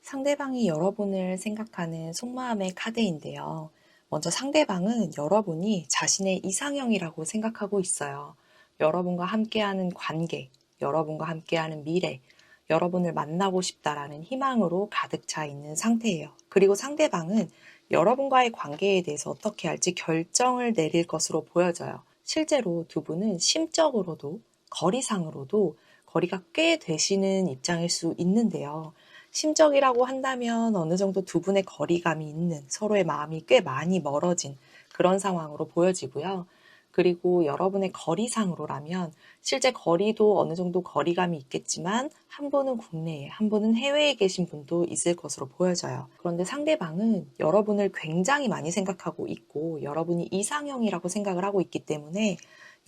상대방이 여러분을 생각하는 속마음의 카드인데요. 먼저 상대방은 여러분이 자신의 이상형이라고 생각하고 있어요. 여러분과 함께하는 관계, 여러분과 함께하는 미래, 여러분을 만나고 싶다라는 희망으로 가득 차 있는 상태예요. 그리고 상대방은 여러분과의 관계에 대해서 어떻게 할지 결정을 내릴 것으로 보여져요. 실제로 두 분은 심적으로도 거리상으로도 거리가 꽤 되시는 입장일 수 있는데요. 심적이라고 한다면 어느 정도 두 분의 거리감이 있는 서로의 마음이 꽤 많이 멀어진 그런 상황으로 보여지고요. 그리고 여러분의 거리상으로라면 실제 거리도 어느 정도 거리감이 있겠지만 한 분은 국내에, 한 분은 해외에 계신 분도 있을 것으로 보여져요. 그런데 상대방은 여러분을 굉장히 많이 생각하고 있고 여러분이 이상형이라고 생각을 하고 있기 때문에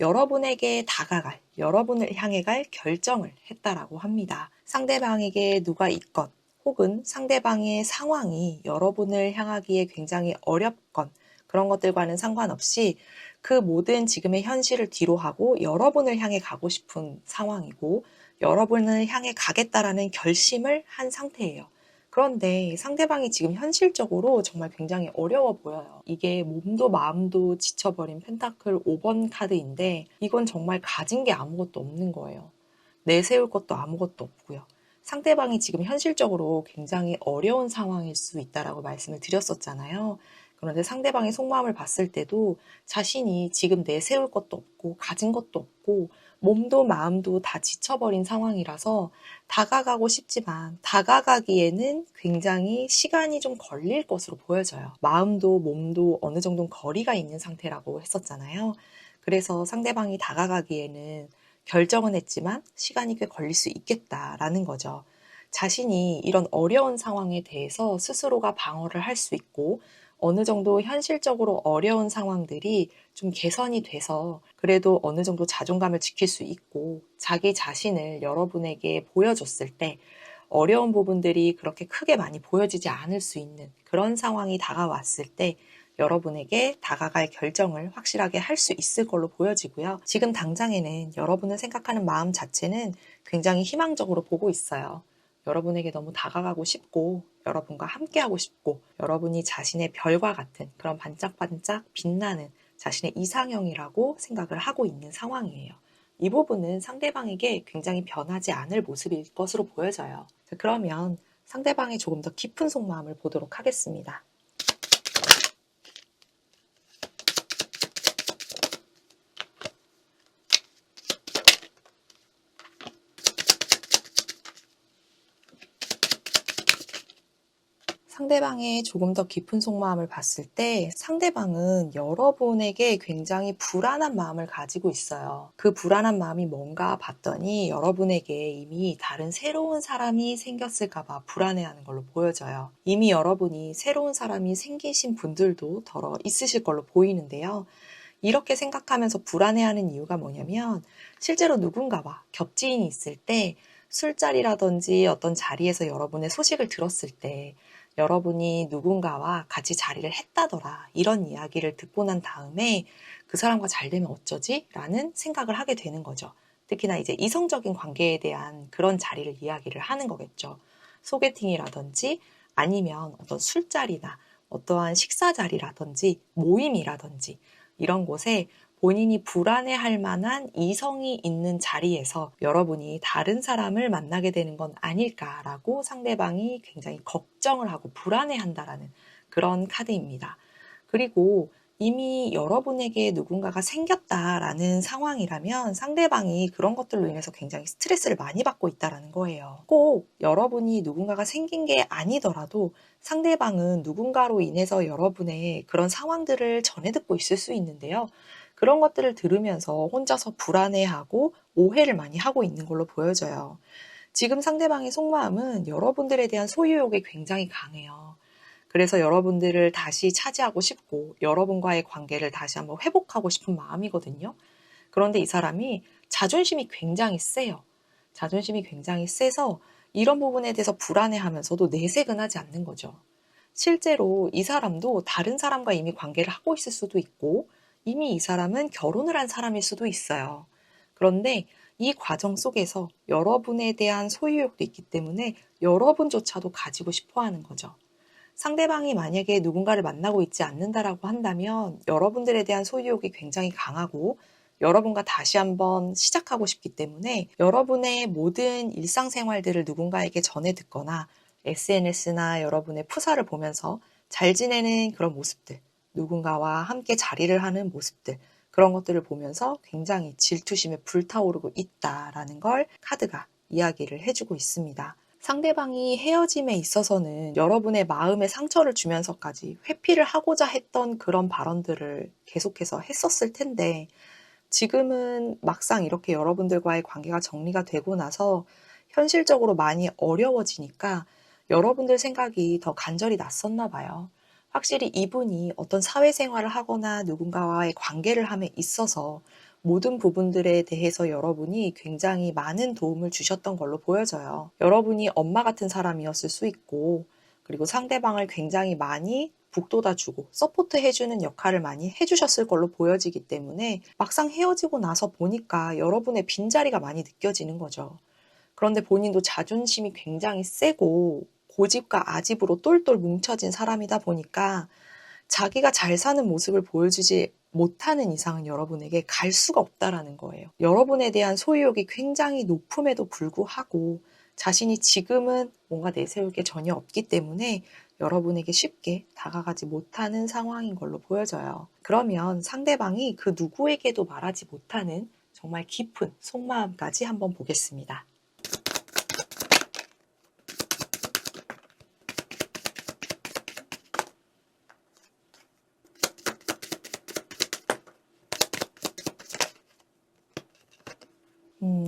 여러분에게 다가갈, 여러분을 향해 갈 결정을 했다라고 합니다. 상대방에게 누가 있건 혹은 상대방의 상황이 여러분을 향하기에 굉장히 어렵건 그런 것들과는 상관없이 그 모든 지금의 현실을 뒤로하고 여러분을 향해 가고 싶은 상황이고 여러분을 향해 가겠다라는 결심을 한 상태예요. 그런데 상대방이 지금 현실적으로 정말 굉장히 어려워 보여요. 이게 몸도 마음도 지쳐버린 펜타클 5번 카드인데 이건 정말 가진 게 아무것도 없는 거예요. 내세울 것도 아무것도 없고요. 상대방이 지금 현실적으로 굉장히 어려운 상황일 수 있다라고 말씀을 드렸었잖아요. 그런데 상대방의 속마음을 봤을 때도 자신이 지금 내세울 것도 없고 가진 것도 없고 몸도 마음도 다 지쳐버린 상황이라서 다가가고 싶지만 다가가기에는 굉장히 시간이 좀 걸릴 것으로 보여져요. 마음도 몸도 어느 정도 거리가 있는 상태라고 했었잖아요. 그래서 상대방이 다가가기에는 결정은 했지만 시간이 꽤 걸릴 수 있겠다라는 거죠. 자신이 이런 어려운 상황에 대해서 스스로가 방어를 할 수 있고 어느 정도 현실적으로 어려운 상황들이 좀 개선이 돼서 그래도 어느 정도 자존감을 지킬 수 있고 자기 자신을 여러분에게 보여줬을 때 어려운 부분들이 그렇게 크게 많이 보여지지 않을 수 있는 그런 상황이 다가왔을 때 여러분에게 다가갈 결정을 확실하게 할 수 있을 걸로 보여지고요. 지금 당장에는 여러분을 생각하는 마음 자체는 굉장히 희망적으로 보고 있어요. 여러분에게 너무 다가가고 싶고 여러분과 함께하고 싶고 여러분이 자신의 별과 같은 그런 반짝반짝 빛나는 자신의 이상형이라고 생각을 하고 있는 상황이에요. 이 부분은 상대방에게 굉장히 변하지 않을 모습일 것으로 보여져요. 자, 그러면 상대방의 조금 더 깊은 속마음을 보도록 하겠습니다. 상대방의 조금 더 깊은 속마음을 봤을 때 상대방은 여러분에게 굉장히 불안한 마음을 가지고 있어요. 그 불안한 마음이 뭔가 봤더니 여러분에게 이미 다른 새로운 사람이 생겼을까봐 불안해하는 걸로 보여져요. 이미 여러분이 새로운 사람이 생기신 분들도 더러 있으실 걸로 보이는데요. 이렇게 생각하면서 불안해하는 이유가 뭐냐면 실제로 누군가와 겹지인이 있을 때 술자리라든지 어떤 자리에서 여러분의 소식을 들었을 때 여러분이 누군가와 같이 자리를 했다더라 이런 이야기를 듣고 난 다음에 그 사람과 잘 되면 어쩌지? 라는 생각을 하게 되는 거죠. 특히나 이제 이성적인 관계에 대한 그런 자리를 이야기를 하는 거겠죠. 소개팅이라든지 아니면 어떤 술자리나 어떠한 식사 자리라든지 모임이라든지 이런 곳에 본인이 불안해할 만한 이성이 있는 자리에서 여러분이 다른 사람을 만나게 되는 건 아닐까라고 상대방이 굉장히 걱정을 하고 불안해한다라는 그런 카드입니다. 그리고 이미 여러분에게 누군가가 생겼다라는 상황이라면 상대방이 그런 것들로 인해서 굉장히 스트레스를 많이 받고 있다는 거예요. 꼭 여러분이 누군가가 생긴 게 아니더라도 상대방은 누군가로 인해서 여러분의 그런 상황들을 전해 듣고 있을 수 있는데요. 그런 것들을 들으면서 혼자서 불안해하고 오해를 많이 하고 있는 걸로 보여져요. 지금 상대방의 속마음은 여러분들에 대한 소유욕이 굉장히 강해요. 그래서 여러분들을 다시 차지하고 싶고 여러분과의 관계를 다시 한번 회복하고 싶은 마음이거든요. 그런데 이 사람이 자존심이 굉장히 세요. 자존심이 굉장히 세서 이런 부분에 대해서 불안해하면서도 내색은 하지 않는 거죠. 실제로 이 사람도 다른 사람과 이미 관계를 하고 있을 수도 있고 이미 이 사람은 결혼을 한 사람일 수도 있어요. 그런데 이 과정 속에서 여러분에 대한 소유욕도 있기 때문에 여러분조차도 가지고 싶어 하는 거죠. 상대방이 만약에 누군가를 만나고 있지 않는다라고 한다면 여러분들에 대한 소유욕이 굉장히 강하고 여러분과 다시 한번 시작하고 싶기 때문에 여러분의 모든 일상생활들을 누군가에게 전해 듣거나 SNS나 여러분의 프사를 보면서 잘 지내는 그런 모습들, 누군가와 함께 자리를 하는 모습들, 그런 것들을 보면서 굉장히 질투심에 불타오르고 있다라는 걸 카드가 이야기를 해주고 있습니다. 상대방이 헤어짐에 있어서는 여러분의 마음에 상처를 주면서까지 회피를 하고자 했던 그런 발언들을 계속해서 했었을 텐데, 지금은 막상 이렇게 여러분들과의 관계가 정리가 되고 나서 현실적으로 많이 어려워지니까 여러분들 생각이 더 간절히 났었나 봐요. 확실히 이분이 어떤 사회생활을 하거나 누군가와의 관계를 함에 있어서 모든 부분들에 대해서 여러분이 굉장히 많은 도움을 주셨던 걸로 보여져요. 여러분이 엄마 같은 사람이었을 수 있고, 그리고 상대방을 굉장히 많이 북돋아주고 서포트해주는 역할을 많이 해주셨을 걸로 보여지기 때문에 막상 헤어지고 나서 보니까 여러분의 빈자리가 많이 느껴지는 거죠. 그런데 본인도 자존심이 굉장히 세고 고집과 아집으로 똘똘 뭉쳐진 사람이다 보니까 자기가 잘 사는 모습을 보여주지 못하는 이상은 여러분에게 갈 수가 없다라는 거예요. 여러분에 대한 소유욕이 굉장히 높음에도 불구하고 자신이 지금은 뭔가 내세울 게 전혀 없기 때문에 여러분에게 쉽게 다가가지 못하는 상황인 걸로 보여져요. 그러면 상대방이 그 누구에게도 말하지 못하는 정말 깊은 속마음까지 한번 보겠습니다.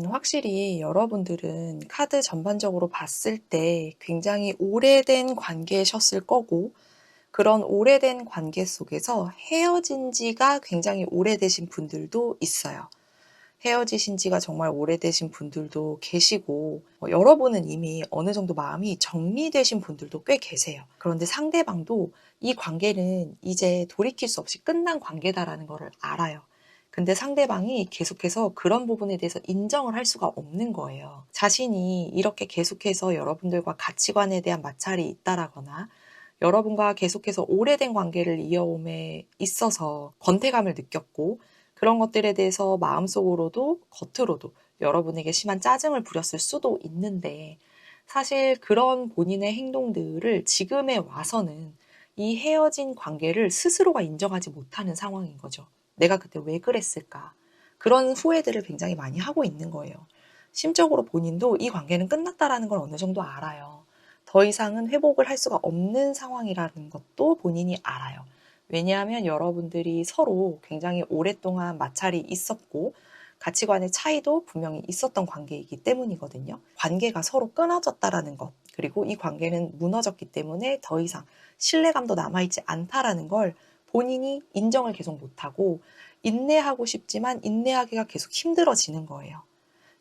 확실히 여러분들은 카드 전반적으로 봤을 때 굉장히 오래된 관계셨을 거고, 그런 오래된 관계 속에서 헤어진 지가 굉장히 오래되신 분들도 있어요. 헤어지신 지가 정말 오래되신 분들도 계시고, 여러분은 이미 어느 정도 마음이 정리되신 분들도 꽤 계세요. 그런데 상대방도 이 관계는 이제 돌이킬 수 없이 끝난 관계다라는 것을 알아요. 근데 상대방이 계속해서 그런 부분에 대해서 인정을 할 수가 없는 거예요. 자신이 이렇게 계속해서 여러분들과 가치관에 대한 마찰이 있다라거나 여러분과 계속해서 오래된 관계를 이어옴에 있어서 권태감을 느꼈고, 그런 것들에 대해서 마음속으로도 겉으로도 여러분에게 심한 짜증을 부렸을 수도 있는데, 사실 그런 본인의 행동들을 지금에 와서는 이 헤어진 관계를 스스로가 인정하지 못하는 상황인 거죠. 내가 그때 왜 그랬을까? 그런 후회들을 굉장히 많이 하고 있는 거예요. 심적으로 본인도 이 관계는 끝났다라는 걸 어느 정도 알아요. 더 이상은 회복을 할 수가 없는 상황이라는 것도 본인이 알아요. 왜냐하면 여러분들이 서로 굉장히 오랫동안 마찰이 있었고 가치관의 차이도 분명히 있었던 관계이기 때문이거든요. 관계가 서로 끊어졌다라는 것, 그리고 이 관계는 무너졌기 때문에 더 이상 신뢰감도 남아있지 않다라는 걸 본인이 인정을 계속 못하고 인내하고 싶지만 인내하기가 계속 힘들어지는 거예요.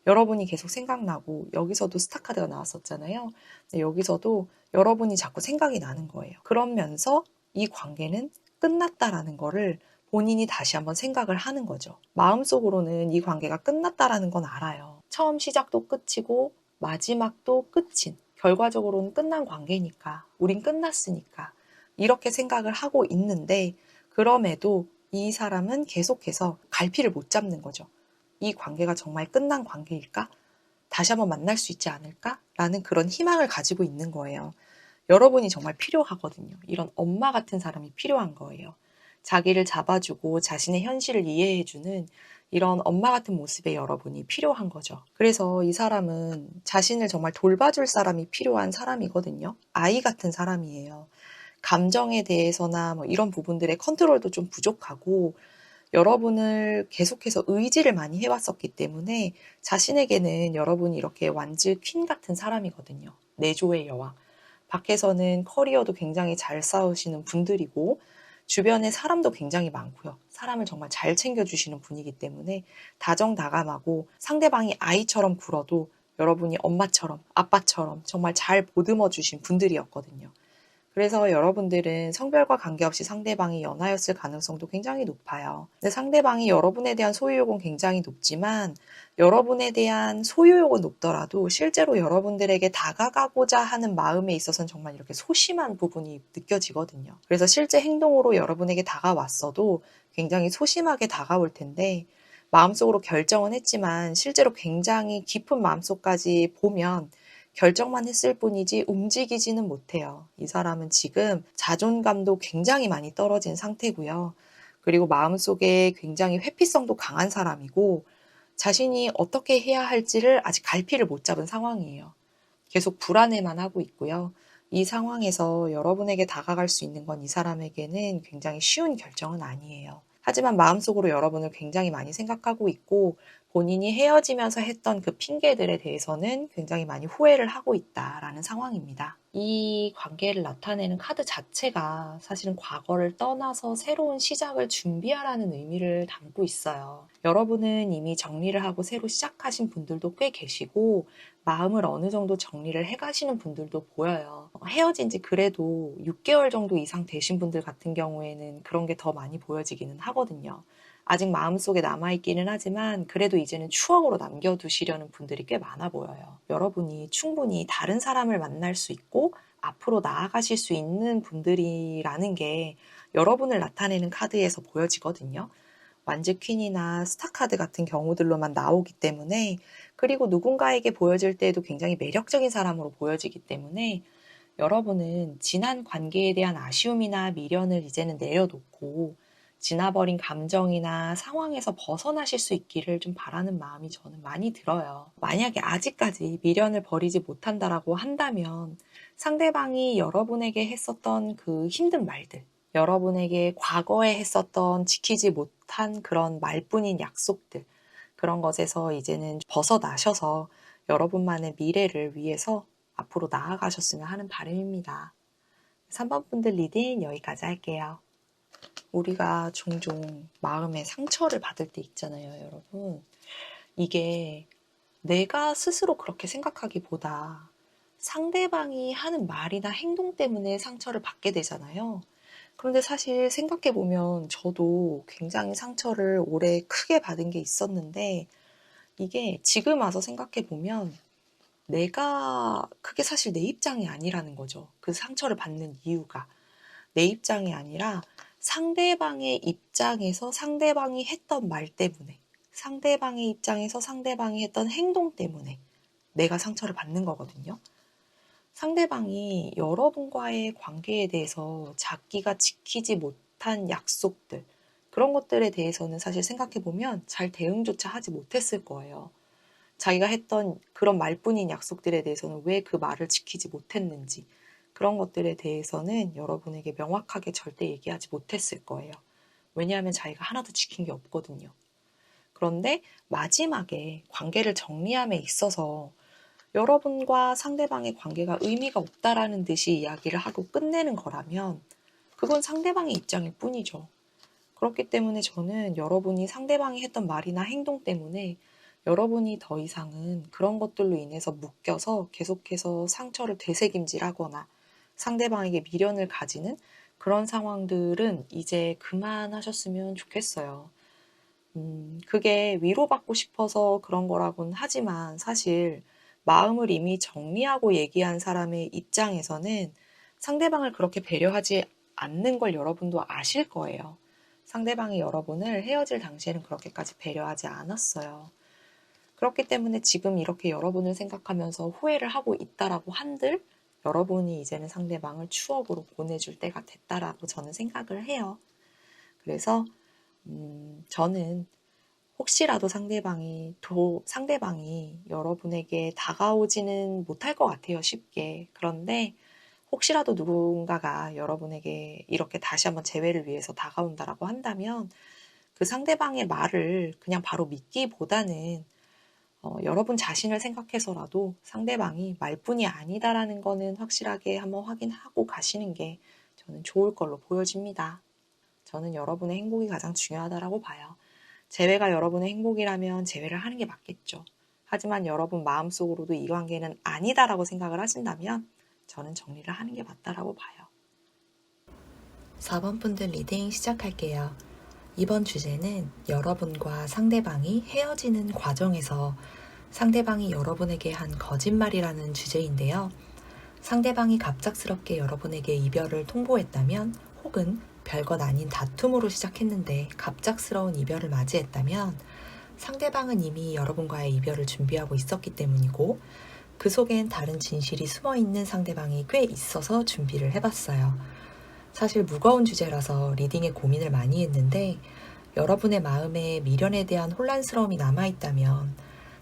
여러분이 계속 생각나고, 여기서도 스타카드가 나왔었잖아요. 여기서도 여러분이 자꾸 생각이 나는 거예요. 그러면서 이 관계는 끝났다라는 거를 본인이 다시 한번 생각을 하는 거죠. 마음속으로는 이 관계가 끝났다라는 건 알아요. 처음 시작도 끝이고 마지막도 끝인, 결과적으로는 끝난 관계니까, 우린 끝났으니까 이렇게 생각을 하고 있는데, 그럼에도 이 사람은 계속해서 갈피를 못 잡는 거죠. 이 관계가 정말 끝난 관계일까? 다시 한번 만날 수 있지 않을까? 라는 그런 희망을 가지고 있는 거예요. 여러분이 정말 필요하거든요. 이런 엄마 같은 사람이 필요한 거예요. 자기를 잡아주고 자신의 현실을 이해해주는 이런 엄마 같은 모습의 여러분이 필요한 거죠. 그래서 이 사람은 자신을 정말 돌봐줄 사람이 필요한 사람이거든요. 아이 같은 사람이에요. 감정에 대해서나 뭐 이런 부분들의 컨트롤도 좀 부족하고, 여러분을 계속해서 의지를 많이 해왔었기 때문에 자신에게는 여러분이 이렇게 완즈 퀸 같은 사람이거든요. 내조의 여왕. 밖에서는 커리어도 굉장히 잘 싸우시는 분들이고, 주변에 사람도 굉장히 많고요. 사람을 정말 잘 챙겨주시는 분이기 때문에 다정다감하고, 상대방이 아이처럼 굴어도 여러분이 엄마처럼 아빠처럼 정말 잘 보듬어 주신 분들이었거든요. 그래서 여러분들은 성별과 관계없이 상대방이 연하였을 가능성도 굉장히 높아요. 근데 상대방이 여러분에 대한 소유욕은 굉장히 높지만, 여러분에 대한 소유욕은 높더라도 실제로 여러분들에게 다가가고자 하는 마음에 있어서는 정말 이렇게 소심한 부분이 느껴지거든요. 그래서 실제 행동으로 여러분에게 다가왔어도 굉장히 소심하게 다가올 텐데, 마음속으로 결정은 했지만 실제로 굉장히 깊은 마음속까지 보면 결정만 했을 뿐이지 움직이지는 못해요. 이 사람은 지금 자존감도 굉장히 많이 떨어진 상태고요. 그리고 마음속에 굉장히 회피성도 강한 사람이고, 자신이 어떻게 해야 할지를 아직 갈피를 못 잡은 상황이에요. 계속 불안해만 하고 있고요. 이 상황에서 여러분에게 다가갈 수 있는 건 이 사람에게는 굉장히 쉬운 결정은 아니에요. 하지만 마음속으로 여러분을 굉장히 많이 생각하고 있고 본인이 헤어지면서 했던 그 핑계들에 대해서는 굉장히 많이 후회를 하고 있다라는 상황입니다. 이 관계를 나타내는 카드 자체가 사실은 과거를 떠나서 새로운 시작을 준비하라는 의미를 담고 있어요. 여러분은 이미 정리를 하고 새로 시작하신 분들도 꽤 계시고 마음을 어느 정도 정리를 해가시는 분들도 보여요. 헤어진 지 그래도 6개월 정도 이상 되신 분들 같은 경우에는 그런 게 더 많이 보여지기는 하거든요. 아직 마음속에 남아있기는 하지만 그래도 이제는 추억으로 남겨두시려는 분들이 꽤 많아 보여요. 여러분이 충분히 다른 사람을 만날 수 있고 앞으로 나아가실 수 있는 분들이라는 게 여러분을 나타내는 카드에서 보여지거든요. 완즈 퀸이나 스타 카드 같은 경우들로만 나오기 때문에 그리고 누군가에게 보여질 때에도 굉장히 매력적인 사람으로 보여지기 때문에 여러분은 지난 관계에 대한 아쉬움이나 미련을 이제는 내려놓고 지나버린 감정이나 상황에서 벗어나실 수 있기를 좀 바라는 마음이 저는 많이 들어요. 만약에 아직까지 미련을 버리지 못한다라고 한다면 상대방이 여러분에게 했었던 그 힘든 말들, 여러분에게 과거에 했었던 지키지 못한 그런 말뿐인 약속들, 그런 것에서 이제는 벗어나셔서 여러분만의 미래를 위해서 앞으로 나아가셨으면 하는 바람입니다. 3번 분들 리딩 여기까지 할게요. 우리가 종종 마음에 상처를 받을 때 있잖아요, 여러분. 이게 내가 스스로 그렇게 생각하기보다 상대방이 하는 말이나 행동 때문에 상처를 받게 되잖아요. 그런데 사실 생각해보면 저도 굉장히 상처를 오래 크게 받은 게 있었는데 이게 지금 와서 생각해보면 그게 사실 내 입장이 아니라는 거죠. 그 상처를 받는 이유가. 내 입장이 아니라 상대방의 입장에서 상대방이 했던 말 때문에, 상대방의 입장에서 상대방이 했던 행동 때문에 내가 상처를 받는 거거든요. 상대방이 여러분과의 관계에 대해서 자기가 지키지 못한 약속들, 그런 것들에 대해서는 사실 생각해보면 잘 대응조차 하지 못했을 거예요. 자기가 했던 그런 말뿐인 약속들에 대해서는 왜 그 말을 지키지 못했는지, 그런 것들에 대해서는 여러분에게 명확하게 절대 얘기하지 못했을 거예요. 왜냐하면 자기가 하나도 지킨 게 없거든요. 그런데 마지막에 관계를 정리함에 있어서 여러분과 상대방의 관계가 의미가 없다라는 듯이 이야기를 하고 끝내는 거라면 그건 상대방의 입장일 뿐이죠. 그렇기 때문에 저는 여러분이 상대방이 했던 말이나 행동 때문에 여러분이 더 이상은 그런 것들로 인해서 묶여서 계속해서 상처를 되새김질하거나 상대방에게 미련을 가지는 그런 상황들은 이제 그만하셨으면 좋겠어요. 그게 위로받고 싶어서 그런 거라고는 하지만 사실 마음을 이미 정리하고 얘기한 사람의 입장에서는 상대방을 그렇게 배려하지 않는 걸 여러분도 아실 거예요. 상대방이 여러분을 헤어질 당시에는 그렇게까지 배려하지 않았어요. 그렇기 때문에 지금 이렇게 여러분을 생각하면서 후회를 하고 있다라고 한들 여러분이 이제는 상대방을 추억으로 보내줄 때가 됐다라고 저는 생각을 해요. 그래서 저는 혹시라도 상대방이 여러분에게 다가오지는 못할 것 같아요, 쉽게. 그런데 혹시라도 누군가가 여러분에게 이렇게 다시 한번 재회를 위해서 다가온다라고 한다면 그 상대방의 말을 그냥 바로 믿기보다는 여러분 자신을 생각해서라도 상대방이 말뿐이 아니다라는 거는 확실하게 한번 확인하고 가시는 게 저는 좋을 걸로 보여집니다. 저는 여러분의 행복이 가장 중요하다라고 봐요. 재회가 여러분의 행복이라면 재회를 하는 게 맞겠죠. 하지만 여러분 마음속으로도 이 관계는 아니다라고 생각을 하신다면 저는 정리를 하는 게 맞다라고 봐요. 4번 분들 리딩 시작할게요. 이번 주제는 여러분과 상대방이 헤어지는 과정에서 상대방이 여러분에게 한 거짓말이라는 주제인데요. 상대방이 갑작스럽게 여러분에게 이별을 통보했다면 혹은 별것 아닌 다툼으로 시작했는데 갑작스러운 이별을 맞이했다면 상대방은 이미 여러분과의 이별을 준비하고 있었기 때문이고 그 속엔 다른 진실이 숨어있는 상대방이 꽤 있어서 준비를 해봤어요. 사실 무거운 주제라서 리딩에 고민을 많이 했는데 여러분의 마음에 미련에 대한 혼란스러움이 남아있다면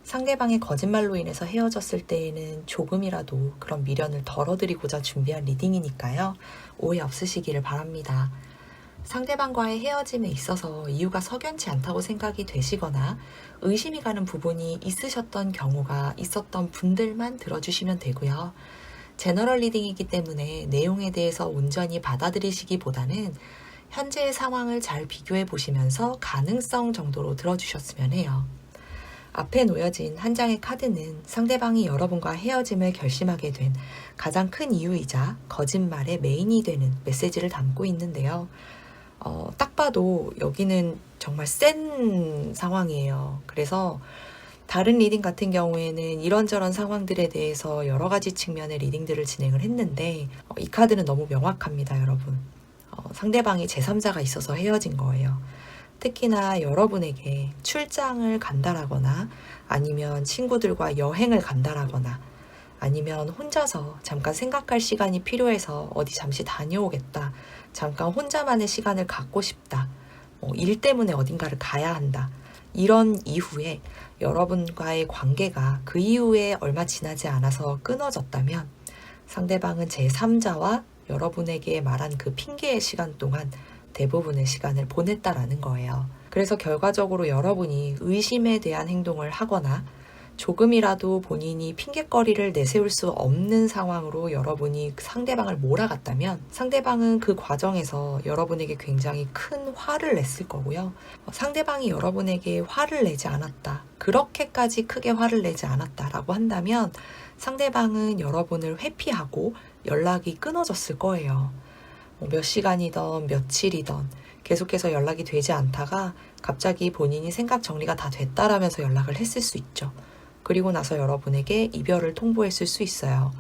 상대방의 거짓말로 인해서 헤어졌을 때에는 조금이라도 그런 미련을 덜어드리고자 준비한 리딩이니까요. 오해 없으시기를 바랍니다. 상대방과의 헤어짐에 있어서 이유가 석연치 않다고 생각이 되시거나 의심이 가는 부분이 있으셨던 경우가 있었던 분들만 들어주시면 되고요. 제너럴 리딩이기 때문에 내용에 대해서 온전히 받아들이시기보다는 현재의 상황을 잘 비교해 보시면서 가능성 정도로 들어주셨으면 해요. 앞에 놓여진 한 장의 카드는 상대방이 여러분과 헤어짐을 결심하게 된 가장 큰 이유이자 거짓말의 메인이 되는 메시지를 담고 있는데요. 딱 봐도 여기는 정말 센 상황이에요. 그래서 다른 리딩 같은 경우에는 이런저런 상황들에 대해서 여러 가지 측면의 리딩들을 진행을 했는데 이 카드는 너무 명확합니다, 여러분. 상대방이 제3자가 있어서 헤어진 거예요. 특히나 여러분에게 출장을 간다라거나 아니면 친구들과 여행을 간다라거나 아니면 혼자서 잠깐 생각할 시간이 필요해서 어디 잠시 다녀오겠다. 잠깐 혼자만의 시간을 갖고 싶다. 일 때문에 어딘가를 가야 한다. 이런 이후에 여러분과의 관계가 그 이후에 얼마 지나지 않아서 끊어졌다면 상대방은 제3자와 여러분에게 말한 그 핑계의 시간 동안 대부분의 시간을 보냈다라는 거예요. 그래서 결과적으로 여러분이 의심에 대한 행동을 하거나 조금이라도 본인이 핑계거리를 내세울 수 없는 상황으로 여러분이 상대방을 몰아갔다면 상대방은 그 과정에서 여러분에게 굉장히 큰 화를 냈을 거고요. 상대방이 여러분에게 화를 내지 않았다. 그렇게까지 크게 화를 내지 않았다라고 한다면 상대방은 여러분을 회피하고 연락이 끊어졌을 거예요. 몇 시간이던 며칠이던 계속해서 연락이 되지 않다가 갑자기 본인이 생각 정리가 다 됐다라면서 연락을 했을 수 있죠. 그리고 나서 여러분에게 이별을 통보했을 수 있어요.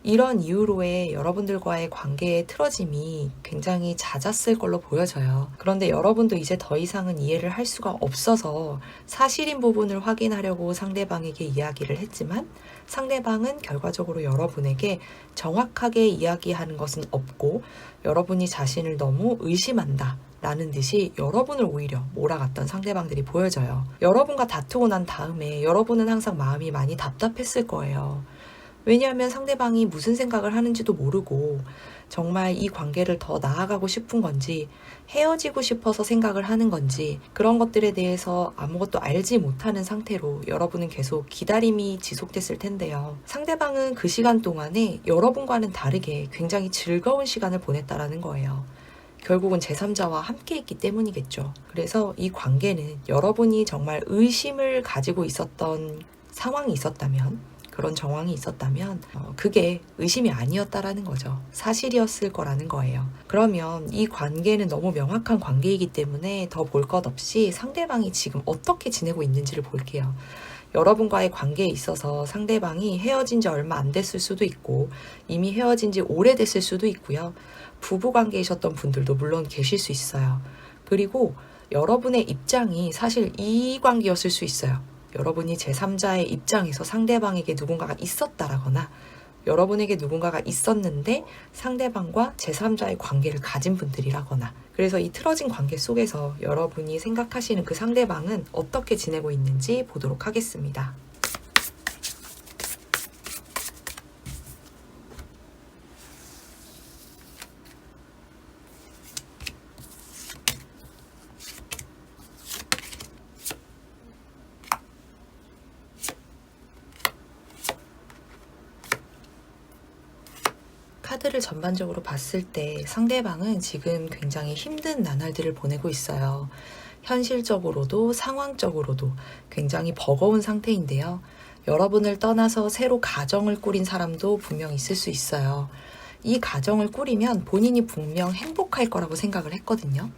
이런 이유로의 여러분들과의 관계의 틀어짐이 굉장히 잦았을 걸로 보여져요. 그런데 여러분도 이제 더 이상은 이해를 할 수가 없어서 사실인 부분을 확인하려고 상대방에게 이야기를 했지만 상대방은 결과적으로 여러분에게 정확하게 이야기하는 것은 없고 여러분이 자신을 너무 의심한다 라는 듯이 여러분을 오히려 몰아갔던 상대방들이 보여져요. 여러분과 다투고 난 다음에 여러분은 항상 마음이 많이 답답했을 거예요. 왜냐하면 상대방이 무슨 생각을 하는지도 모르고 정말 이 관계를 더 나아가고 싶은 건지 헤어지고 싶어서 생각을 하는 건지 그런 것들에 대해서 아무것도 알지 못하는 상태로 여러분은 계속 기다림이 지속됐을 텐데요. 상대방은 그 시간 동안에 여러분과는 다르게 굉장히 즐거운 시간을 보냈다라는 거예요. 결국은 제3자와 함께 있기 때문이겠죠. 그래서 이 관계는 여러분이 정말 의심을 가지고 있었던 상황이 있었다면 그런 정황이 있었다면 그게 의심이 아니었다라는 거죠. 사실이었을 거라는 거예요. 그러면 이 관계는 너무 명확한 관계이기 때문에 더 볼 것 없이 상대방이 지금 어떻게 지내고 있는지를 볼게요. 여러분과의 관계에 있어서 상대방이 헤어진 지 얼마 안 됐을 수도 있고 이미 헤어진 지 오래됐을 수도 있고요. 부부관계이셨던 분들도 물론 계실 수 있어요. 그리고 여러분의 입장이 사실 이 관계였을 수 있어요. 여러분이 제3자의 입장에서 상대방에게 누군가가 있었다라거나 여러분에게 누군가가 있었는데 상대방과 제3자의 관계를 가진 분들이라거나 그래서 이 틀어진 관계 속에서 여러분이 생각하시는 그 상대방은 어떻게 지내고 있는지 보도록 하겠습니다. 카드를 전반적으로 봤을 때 상대방은 지금 굉장히 힘든 나날들을 보내고 있어요. 현실적으로도 상황적으로도 굉장히 버거운 상태인데요. 여러분을 떠나서 새로 가정을 꾸린 사람도 분명 있을 수 있어요. 이 가정을 꾸리면 본인이 분명 행복할 거라고 생각을 했거든요.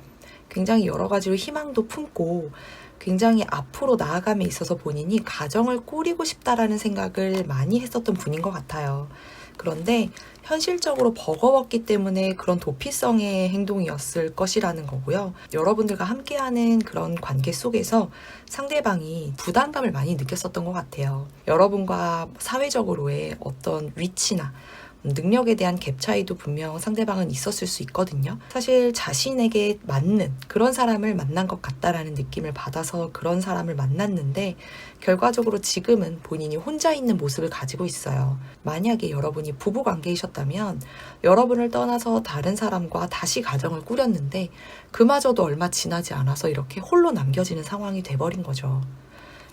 굉장히 여러 가지로 희망도 품고 굉장히 앞으로 나아감에 있어서 본인이 가정을 꾸리고 싶다라는 생각을 많이 했었던 분인 것 같아요. 그런데 현실적으로 버거웠기 때문에 그런 도피성의 행동이었을 것이라는 거고요. 여러분들과 함께하는 그런 관계 속에서 상대방이 부담감을 많이 느꼈었던 것 같아요. 여러분과 사회적으로의 어떤 위치나 능력에 대한 갭 차이도 분명 상대방은 있었을 수 있거든요. 사실 자신에게 맞는 그런 사람을 만난 것 같다라는 느낌을 받아서 그런 사람을 만났는데 결과적으로 지금은 본인이 혼자 있는 모습을 가지고 있어요. 만약에 여러분이 부부 관계이셨다면 여러분을 떠나서 다른 사람과 다시 가정을 꾸렸는데 그마저도 얼마 지나지 않아서 이렇게 홀로 남겨지는 상황이 돼버린 거죠.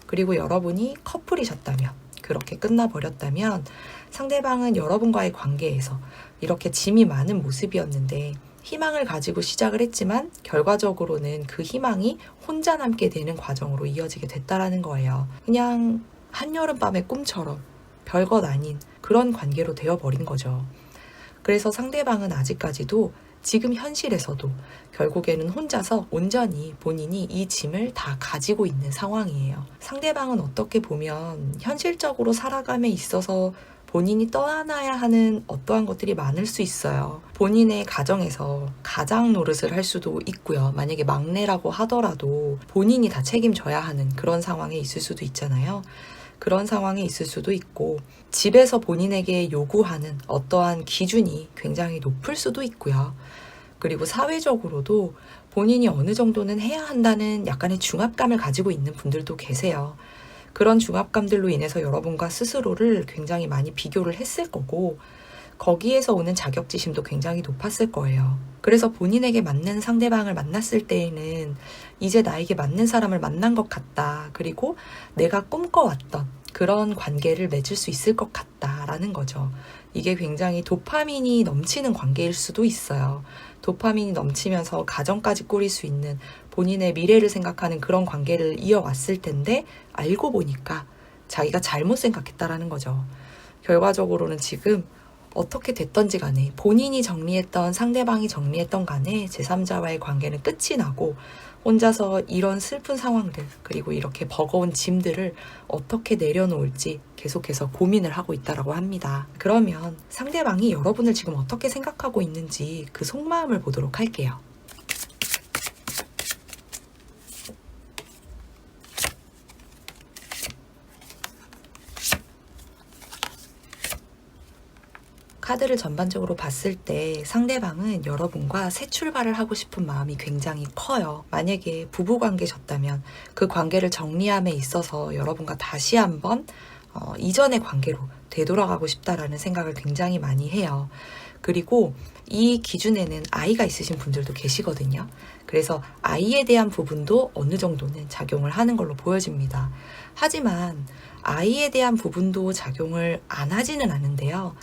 그리고 여러분이 커플이셨다면, 그렇게 끝나버렸다면 상대방은 여러분과의 관계에서 이렇게 짐이 많은 모습이었는데 희망을 가지고 시작을 했지만 결과적으로는 그 희망이 혼자 남게 되는 과정으로 이어지게 됐다라는 거예요. 그냥 한여름밤의 꿈처럼 별것 아닌 그런 관계로 되어버린 거죠. 그래서 상대방은 아직까지도 지금 현실에서도 결국에는 혼자서 온전히 본인이 이 짐을 다 가지고 있는 상황이에요. 상대방은 어떻게 보면 현실적으로 살아감에 있어서 본인이 떠나야 하는 어떠한 것들이 많을 수 있어요. 본인의 가정에서 가장 노릇을 할 수도 있고요. 만약에 막내라고 하더라도 본인이 다 책임져야 하는 그런 상황에 있을 수도 있잖아요. 그런 상황에 있을 수도 있고 집에서 본인에게 요구하는 어떠한 기준이 굉장히 높을 수도 있고요. 그리고 사회적으로도 본인이 어느 정도는 해야 한다는 약간의 중압감을 가지고 있는 분들도 계세요. 그런 중압감들로 인해서 여러분과 스스로를 굉장히 많이 비교를 했을 거고 거기에서 오는 자격지심도 굉장히 높았을 거예요. 그래서 본인에게 맞는 상대방을 만났을 때에는 이제 나에게 맞는 사람을 만난 것 같다. 그리고 내가 꿈꿔왔던 그런 관계를 맺을 수 있을 것 같다라는 거죠. 이게 굉장히 도파민이 넘치는 관계일 수도 있어요. 도파민이 넘치면서 가정까지 꾸릴 수 있는 본인의 미래를 생각하는 그런 관계를 이어왔을 텐데 알고 보니까 자기가 잘못 생각했다라는 거죠. 결과적으로는 지금 어떻게 됐던지 간에 본인이 정리했던 상대방이 정리했던 간에 제3자와의 관계는 끝이 나고 혼자서 이런 슬픈 상황들 그리고 이렇게 버거운 짐들을 어떻게 내려놓을지 계속해서 고민을 하고 있다라고 합니다. 그러면 상대방이 여러분을 지금 어떻게 생각하고 있는지 그 속마음을 보도록 할게요. 카드를 전반적으로 봤을 때 상대방은 여러분과 새 출발을 하고 싶은 마음이 굉장히 커요. 만약에 부부관계셨다면 그 관계를 정리함에 있어서 여러분과 다시 한번 이전의 관계로 되돌아가고 싶다라는 생각을 굉장히 많이 해요. 그리고 이 기준에는 아이가 있으신 분들도 계시거든요. 그래서 아이에 대한 부분도 어느 정도는 작용을 하는 걸로 보여집니다. 하지만 아이에 대한 부분도 작용을 안 하지는 않은데요.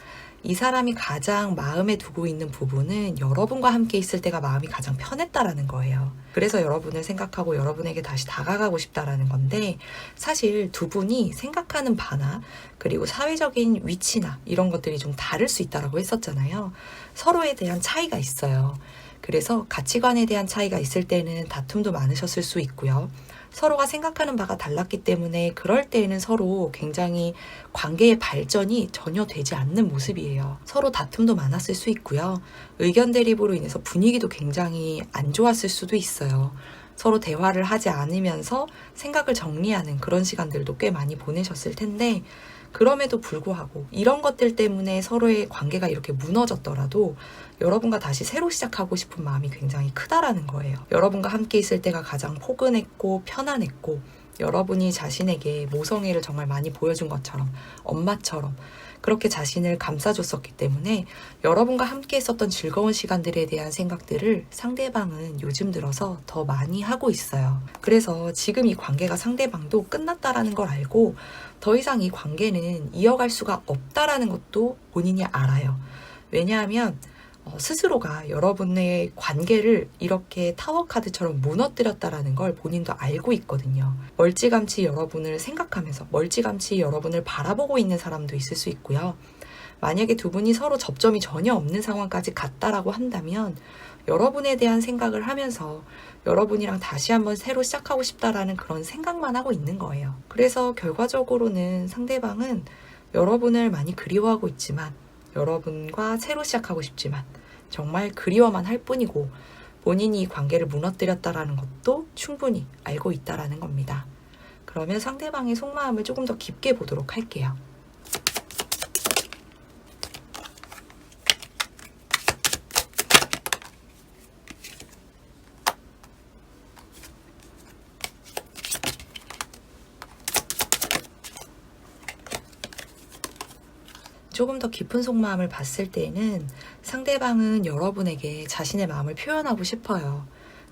이 사람이 가장 마음에 두고 있는 부분은 여러분과 함께 있을 때가 마음이 가장 편했다라는 거예요. 그래서 여러분을 생각하고 여러분에게 다시 다가가고 싶다라는 건데 사실 두 분이 생각하는 바나 그리고 사회적인 위치나 이런 것들이 좀 다를 수 있다라고 했었잖아요. 서로에 대한 차이가 있어요. 그래서 가치관에 대한 차이가 있을 때는 다툼도 많으셨을 수 있고요. 서로가 생각하는 바가 달랐기 때문에 그럴 때에는 서로 굉장히 관계의 발전이 전혀 되지 않는 모습이에요. 서로 다툼도 많았을 수 있고요. 의견 대립으로 인해서 분위기도 굉장히 안 좋았을 수도 있어요. 서로 대화를 하지 않으면서 생각을 정리하는 그런 시간들도 꽤 많이 보내셨을 텐데 그럼에도 불구하고 이런 것들 때문에 서로의 관계가 이렇게 무너졌더라도 여러분과 다시 새로 시작하고 싶은 마음이 굉장히 크다라는 거예요. 여러분과 함께 있을 때가 가장 포근했고 편안했고 여러분이 자신에게 모성애를 정말 많이 보여준 것처럼 엄마처럼 그렇게 자신을 감싸줬었기 때문에 여러분과 함께 했었던 즐거운 시간들에 대한 생각들을 상대방은 요즘 들어서 더 많이 하고 있어요. 그래서 지금 이 관계가 상대방도 끝났다라는 걸 알고 더 이상 이 관계는 이어갈 수가 없다라는 것도 본인이 알아요. 왜냐하면 스스로가 여러분의 관계를 이렇게 타워카드처럼 무너뜨렸다라는 걸 본인도 알고 있거든요. 멀찌감치 여러분을 생각하면서 멀찌감치 여러분을 바라보고 있는 사람도 있을 수 있고요. 만약에 두 분이 서로 접점이 전혀 없는 상황까지 갔다라고 한다면 여러분에 대한 생각을 하면서 여러분이랑 다시 한번 새로 시작하고 싶다라는 그런 생각만 하고 있는 거예요. 그래서 결과적으로는 상대방은 여러분을 많이 그리워하고 있지만 여러분과 새로 시작하고 싶지만 정말 그리워만 할 뿐이고 본인이 이 관계를 무너뜨렸다라는 것도 충분히 알고 있다라는 겁니다. 그러면 상대방의 속마음을 조금 더 깊게 보도록 할게요. 조금 더 깊은 속마음을 봤을 때에는 상대방은 여러분에게 자신의 마음을 표현하고 싶어요.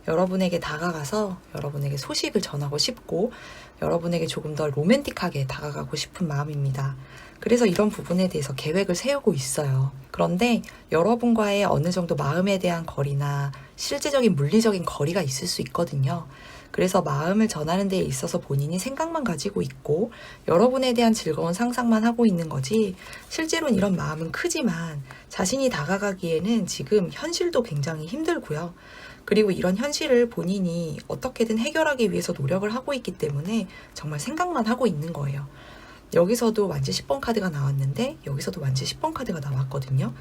여러분에게 다가가서 여러분에게 소식을 전하고 싶고 여러분에게 조금 더 로맨틱하게 다가가고 싶은 마음입니다. 그래서 이런 부분에 대해서 계획을 세우고 있어요. 그런데 여러분과의 어느 정도 마음에 대한 거리나 실제적인 물리적인 거리가 있을 수 있거든요. 그래서 마음을 전하는 데 있어서 본인이 생각만 가지고 있고 여러분에 대한 즐거운 상상만 하고 있는 거지 실제로는 이런 마음은 크지만 자신이 다가가기에는 지금 현실도 굉장히 힘들고요. 그리고 이런 현실을 본인이 어떻게든 해결하기 위해서 노력을 하고 있기 때문에 정말 생각만 하고 있는 거예요. 여기서도 완지 10번 카드가 나왔는데 여기서도 완지 10번 카드가 나왔거든요.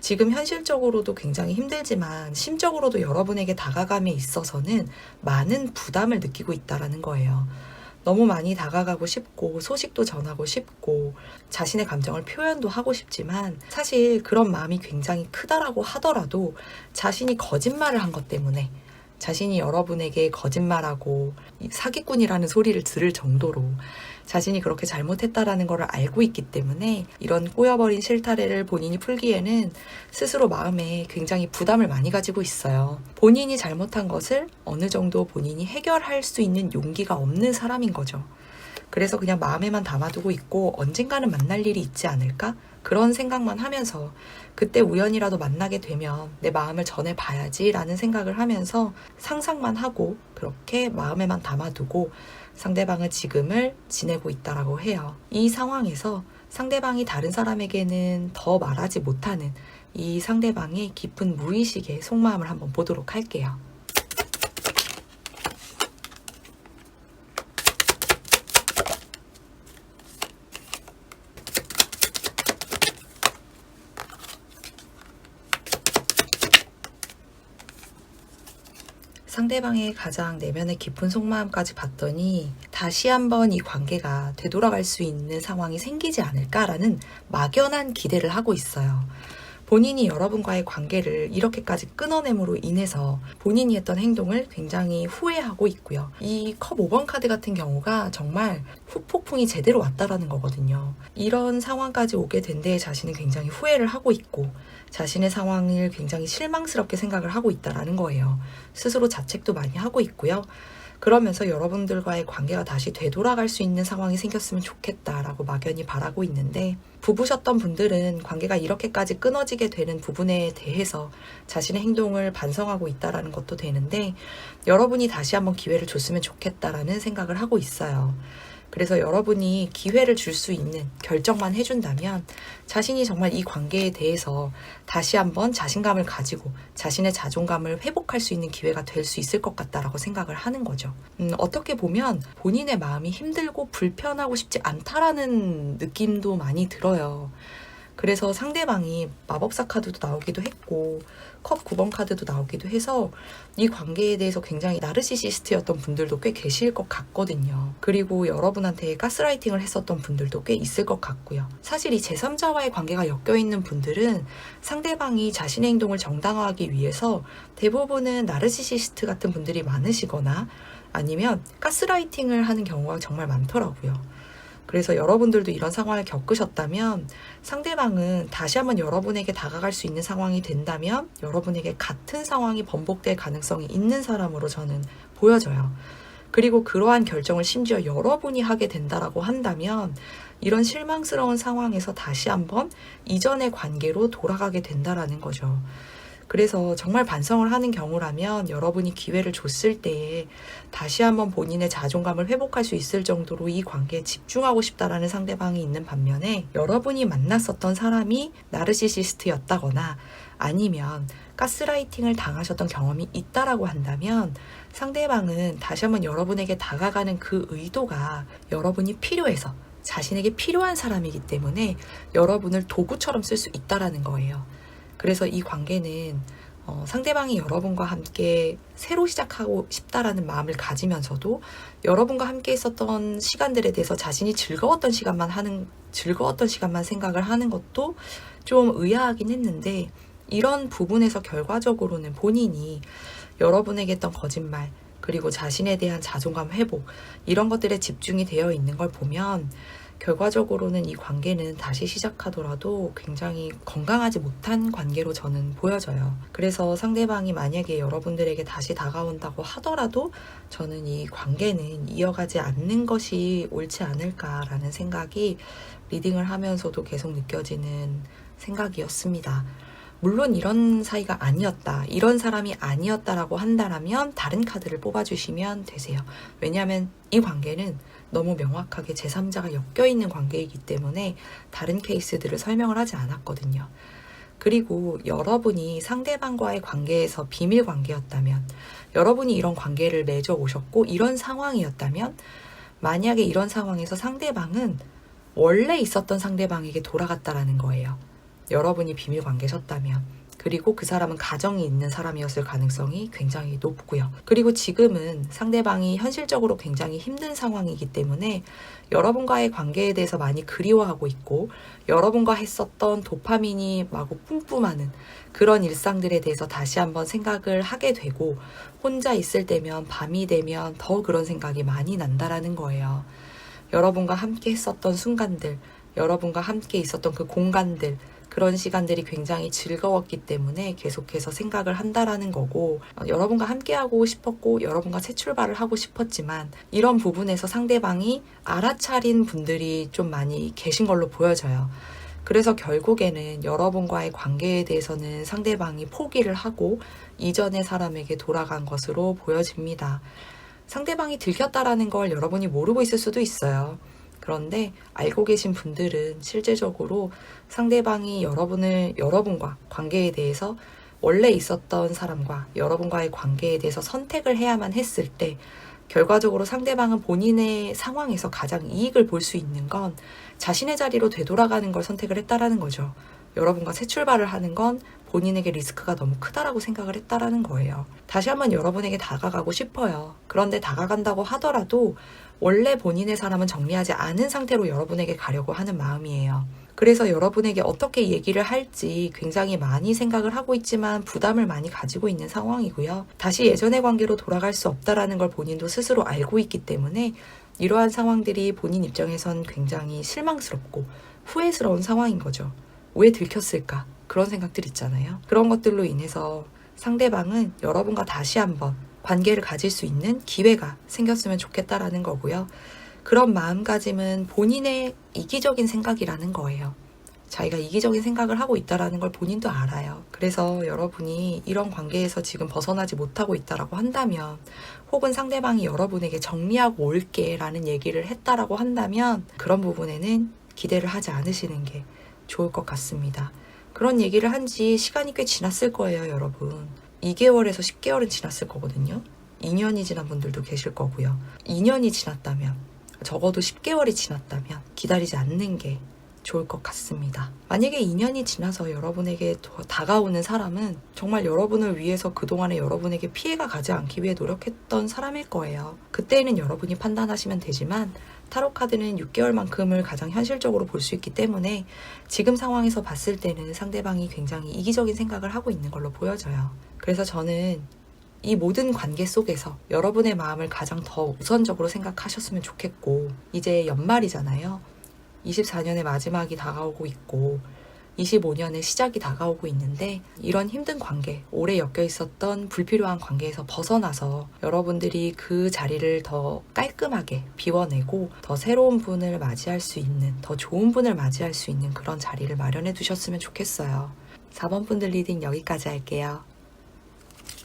지금 현실적으로도 굉장히 힘들지만 심적으로도 여러분에게 다가감에 있어서는 많은 부담을 느끼고 있다는 거예요. 너무 많이 다가가고 싶고 소식도 전하고 싶고 자신의 감정을 표현도 하고 싶지만 사실 그런 마음이 굉장히 크다라고 하더라도 자신이 거짓말을 한 것 때문에 자신이 여러분에게 거짓말하고 사기꾼이라는 소리를 들을 정도로 자신이 그렇게 잘못했다라는 걸 알고 있기 때문에 이런 꼬여버린 실타래를 본인이 풀기에는 스스로 마음에 굉장히 부담을 많이 가지고 있어요. 본인이 잘못한 것을 어느 정도 본인이 해결할 수 있는 용기가 없는 사람인 거죠. 그래서 그냥 마음에만 담아두고 있고 언젠가는 만날 일이 있지 않을까? 그런 생각만 하면서 그때 우연이라도 만나게 되면 내 마음을 전해봐야지 라는 생각을 하면서 상상만 하고 그렇게 마음에만 담아두고 상대방은 지금을 지내고 있다라고 해요. 이 상황에서 상대방이 다른 사람에게는 더 말하지 못하는 이 상대방의 깊은 무의식의 속마음을 한번 보도록 할게요. 상대방의 가장 내면의 깊은 속마음까지 봤더니 다시 한번 이 관계가 되돌아갈 수 있는 상황이 생기지 않을까라는 막연한 기대를 하고 있어요. 본인이 여러분과의 관계를 이렇게까지 끊어냄으로 인해서 본인이 했던 행동을 굉장히 후회하고 있고요. 이 컵 5번 카드 같은 경우가 정말 후폭풍이 제대로 왔다라는 거거든요. 이런 상황까지 오게 된 데에 자신은 굉장히 후회를 하고 있고 자신의 상황을 굉장히 실망스럽게 생각을 하고 있다라는 거예요. 스스로 자책도 많이 하고 있고요. 그러면서 여러분들과의 관계가 다시 되돌아갈 수 있는 상황이 생겼으면 좋겠다라고 막연히 바라고 있는데 부부셨던 분들은 관계가 이렇게까지 끊어지게 되는 부분에 대해서 자신의 행동을 반성하고 있다라는 것도 되는데 여러분이 다시 한번 기회를 줬으면 좋겠다라는 생각을 하고 있어요. 그래서 여러분이 기회를 줄 수 있는 결정만 해준다면 자신이 정말 이 관계에 대해서 다시 한번 자신감을 가지고 자신의 자존감을 회복할 수 있는 기회가 될 수 있을 것 같다라고 생각을 하는 거죠. 어떻게 보면 본인의 마음이 힘들고 불편하고 싶지 않다라는 느낌도 많이 들어요. 그래서 상대방이 마법사 카드도 나오기도 했고 컵 9번 카드도 나오기도 해서 이 관계에 대해서 굉장히 나르시시스트였던 분들도 꽤 계실 것 같거든요. 그리고 여러분한테 가스라이팅을 했었던 분들도 꽤 있을 것 같고요. 사실 이 제3자와의 관계가 엮여있는 분들은 상대방이 자신의 행동을 정당화하기 위해서 대부분은 나르시시스트 같은 분들이 많으시거나 아니면 가스라이팅을 하는 경우가 정말 많더라고요. 그래서 여러분들도 이런 상황을 겪으셨다면 상대방은 다시 한번 여러분에게 다가갈 수 있는 상황이 된다면 여러분에게 같은 상황이 번복될 가능성이 있는 사람으로 저는 보여져요. 그리고 그러한 결정을 심지어 여러분이 하게 된다라고 한다면 이런 실망스러운 상황에서 다시 한번 이전의 관계로 돌아가게 된다라는 거죠. 그래서 정말 반성을 하는 경우라면 여러분이 기회를 줬을 때에 다시 한번 본인의 자존감을 회복할 수 있을 정도로 이 관계에 집중하고 싶다라는 상대방이 있는 반면에 여러분이 만났었던 사람이 나르시시스트였다거나 아니면 가스라이팅을 당하셨던 경험이 있다라고 한다면 상대방은 다시 한번 여러분에게 다가가는 그 의도가 여러분이 필요해서 자신에게 필요한 사람이기 때문에 여러분을 도구처럼 쓸 수 있다라는 거예요. 그래서 이 관계는 상대방이 여러분과 함께 새로 시작하고 싶다라는 마음을 가지면서도 여러분과 함께 있었던 시간들에 대해서 자신이 즐거웠던 시간만 생각을 하는 것도 좀 의아하긴 했는데 이런 부분에서 결과적으로는 본인이 여러분에게 했던 거짓말 그리고 자신에 대한 자존감 회복 이런 것들에 집중이 되어 있는 걸 보면 결과적으로는 이 관계는 다시 시작하더라도 굉장히 건강하지 못한 관계로 저는 보여져요. 그래서 상대방이 만약에 여러분들에게 다시 다가온다고 하더라도 저는 이 관계는 이어가지 않는 것이 옳지 않을까라는 생각이 리딩을 하면서도 계속 느껴지는 생각이었습니다. 물론 이런 사이가 아니었다, 이런 사람이 아니었다라고 한다면 다른 카드를 뽑아주시면 되세요. 왜냐하면 이 관계는 너무 명확하게 제3자가 엮여있는 관계이기 때문에 다른 케이스들을 설명을 하지 않았거든요. 그리고 여러분이 상대방과의 관계에서 비밀 관계였다면, 여러분이 이런 관계를 맺어 오셨고 이런 상황이었다면, 만약에 이런 상황에서 상대방은 원래 있었던 상대방에게 돌아갔다라는 거예요. 여러분이 비밀 관계셨다면. 그리고 그 사람은 가정이 있는 사람이었을 가능성이 굉장히 높고요. 그리고 지금은 상대방이 현실적으로 굉장히 힘든 상황이기 때문에 여러분과의 관계에 대해서 많이 그리워하고 있고, 여러분과 했었던 도파민이 마구 뿜뿜하는 그런 일상들에 대해서 다시 한번 생각을 하게 되고, 혼자 있을 때면, 밤이 되면 더 그런 생각이 많이 난다라는 거예요. 여러분과 함께 했었던 순간들, 여러분과 함께 있었던 그 공간들, 그런 시간들이 굉장히 즐거웠기 때문에 계속해서 생각을 한다라는 거고, 여러분과 함께하고 싶었고 여러분과 새 출발을 하고 싶었지만 이런 부분에서 상대방이 알아차린 분들이 좀 많이 계신 걸로 보여져요. 그래서 결국에는 여러분과의 관계에 대해서는 상대방이 포기를 하고 이전의 사람에게 돌아간 것으로 보여집니다. 상대방이 들켰다라는 걸 여러분이 모르고 있을 수도 있어요. 그런데 알고 계신 분들은 실제적으로 상대방이 여러분과 관계에 대해서 원래 있었던 사람과 여러분과의 관계에 대해서 선택을 해야만 했을 때, 결과적으로 상대방은 본인의 상황에서 가장 이익을 볼 수 있는 건 자신의 자리로 되돌아가는 걸 선택을 했다라는 거죠. 여러분과 새 출발을 하는 건 본인에게 리스크가 너무 크다라고 생각을 했다라는 거예요. 다시 한번 여러분에게 다가가고 싶어요. 그런데 다가간다고 하더라도 원래 본인의 사람은 정리하지 않은 상태로 여러분에게 가려고 하는 마음이에요. 그래서 여러분에게 어떻게 얘기를 할지 굉장히 많이 생각을 하고 있지만 부담을 많이 가지고 있는 상황이고요. 다시 예전의 관계로 돌아갈 수 없다라는 걸 본인도 스스로 알고 있기 때문에 이러한 상황들이 본인 입장에선 굉장히 실망스럽고 후회스러운 상황인 거죠. 왜 들켰을까? 그런 생각들 있잖아요. 그런 것들로 인해서 상대방은 여러분과 다시 한번 관계를 가질 수 있는 기회가 생겼으면 좋겠다라는 거고요. 그런 마음가짐은 본인의 이기적인 생각이라는 거예요. 자기가 이기적인 생각을 하고 있다라는 걸 본인도 알아요. 그래서 여러분이 이런 관계에서 지금 벗어나지 못하고 있다라고 한다면, 혹은 상대방이 여러분에게 정리하고 올게 라는 얘기를 했다라고 한다면, 그런 부분에는 기대를 하지 않으시는 게 좋을 것 같습니다. 그런 얘기를 한 지 시간이 꽤 지났을 거예요, 여러분. 2개월에서 10개월은 지났을 거거든요. 2년이 지난 분들도 계실 거고요. 2년이 지났다면, 적어도 10개월이 지났다면 기다리지 않는 게 좋을 것 같습니다. 만약에 2년이 지나서 여러분에게 다가오는 사람은 정말 여러분을 위해서 그동안에 여러분에게 피해가 가지 않기 위해 노력했던 사람일 거예요. 그때는 여러분이 판단하시면 되지만, 타로 카드는 6개월만큼을 가장 현실적으로 볼 수 있기 때문에 지금 상황에서 봤을 때는 상대방이 굉장히 이기적인 생각을 하고 있는 걸로 보여져요. 그래서 저는 이 모든 관계 속에서 여러분의 마음을 가장 더 우선적으로 생각하셨으면 좋겠고, 이제 연말이잖아요. 24년의 마지막이 다가오고 있고 25년의 시작이 다가오고 있는데, 이런 힘든 관계, 오래 엮여 있었던 불필요한 관계에서 벗어나서 여러분들이 그 자리를 더 깔끔하게 비워내고 더 새로운 분을 맞이할 수 있는, 더 좋은 분을 맞이할 수 있는 그런 자리를 마련해 두셨으면 좋겠어요. 4번 분들 리딩 여기까지 할게요.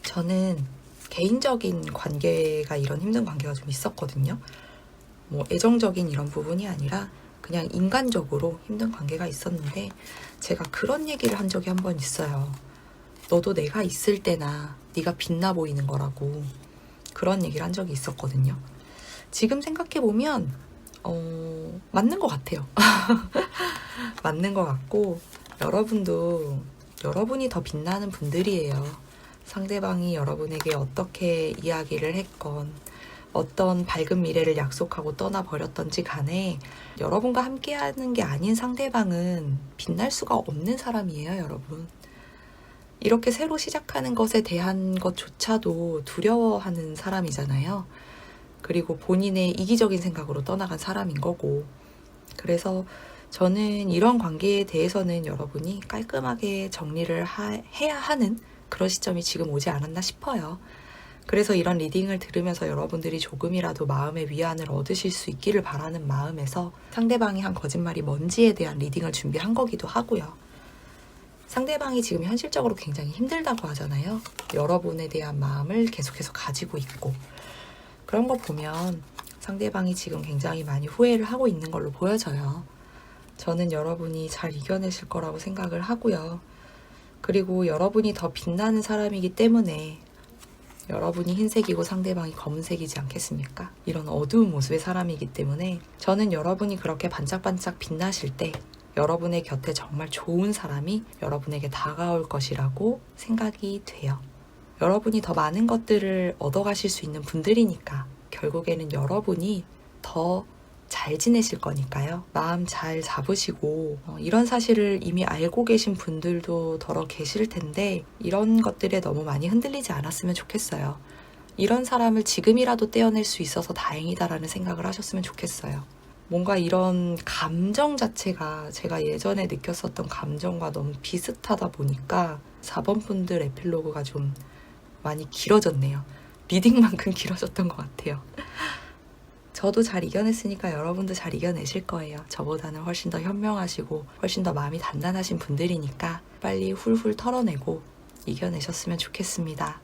저는 개인적인 관계가, 이런 힘든 관계가 좀 있었거든요. 애정적인 이런 부분이 아니라 그냥 인간적으로 힘든 관계가 있었는데, 제가 그런 얘기를 한 적이 한 번 있어요. 너도 내가 있을 때나 네가 빛나 보이는 거라고, 그런 얘기를 한 적이 있었거든요. 지금 생각해보면 맞는 것 같아요. 맞는 것 같고, 여러분도 여러분이 더 빛나는 분들이에요. 상대방이 여러분에게 어떻게 이야기를 했건, 어떤 밝은 미래를 약속하고 떠나버렸던지 간에 여러분과 함께하는 게 아닌 상대방은 빛날 수가 없는 사람이에요, 여러분. 이렇게 새로 시작하는 것에 대한 것조차도 두려워하는 사람이잖아요. 그리고 본인의 이기적인 생각으로 떠나간 사람인 거고, 그래서 저는 이런 관계에 대해서는 여러분이 깔끔하게 정리를 해야 하는 그런 시점이 지금 오지 않았나 싶어요. 그래서 이런 리딩을 들으면서 여러분들이 조금이라도 마음의 위안을 얻으실 수 있기를 바라는 마음에서 상대방이 한 거짓말이 뭔지에 대한 리딩을 준비한 거기도 하고요. 상대방이 지금 현실적으로 굉장히 힘들다고 하잖아요. 여러분에 대한 마음을 계속해서 가지고 있고, 그런 거 보면 상대방이 지금 굉장히 많이 후회를 하고 있는 걸로 보여져요. 저는 여러분이 잘 이겨내실 거라고 생각을 하고요. 그리고 여러분이 더 빛나는 사람이기 때문에 여러분이 흰색이고 상대방이 검은색이지 않겠습니까? 이런 어두운 모습의 사람이기 때문에 저는 여러분이 그렇게 반짝반짝 빛나실 때 여러분의 곁에 정말 좋은 사람이 여러분에게 다가올 것이라고 생각이 돼요. 여러분이 더 많은 것들을 얻어가실 수 있는 분들이니까 결국에는 여러분이 더 잘 지내실 거니까요. 마음 잘 잡으시고 이런 사실을 이미 알고 계신 분들도 더러 계실 텐데 이런 것들에 너무 많이 흔들리지 않았으면 좋겠어요. 이런 사람을 지금이라도 떼어낼 수 있어서 다행이다라는 생각을 하셨으면 좋겠어요. 뭔가 이런 감정 자체가 제가 예전에 느꼈었던 감정과 너무 비슷하다 보니까 4번 분들 에필로그가 좀 많이 길어졌네요. 리딩만큼 길어졌던 것 같아요. 저도 잘 이겨냈으니까 여러분도 잘 이겨내실 거예요. 저보다는 훨씬 더 현명하시고 훨씬 더 마음이 단단하신 분들이니까 빨리 훌훌 털어내고 이겨내셨으면 좋겠습니다.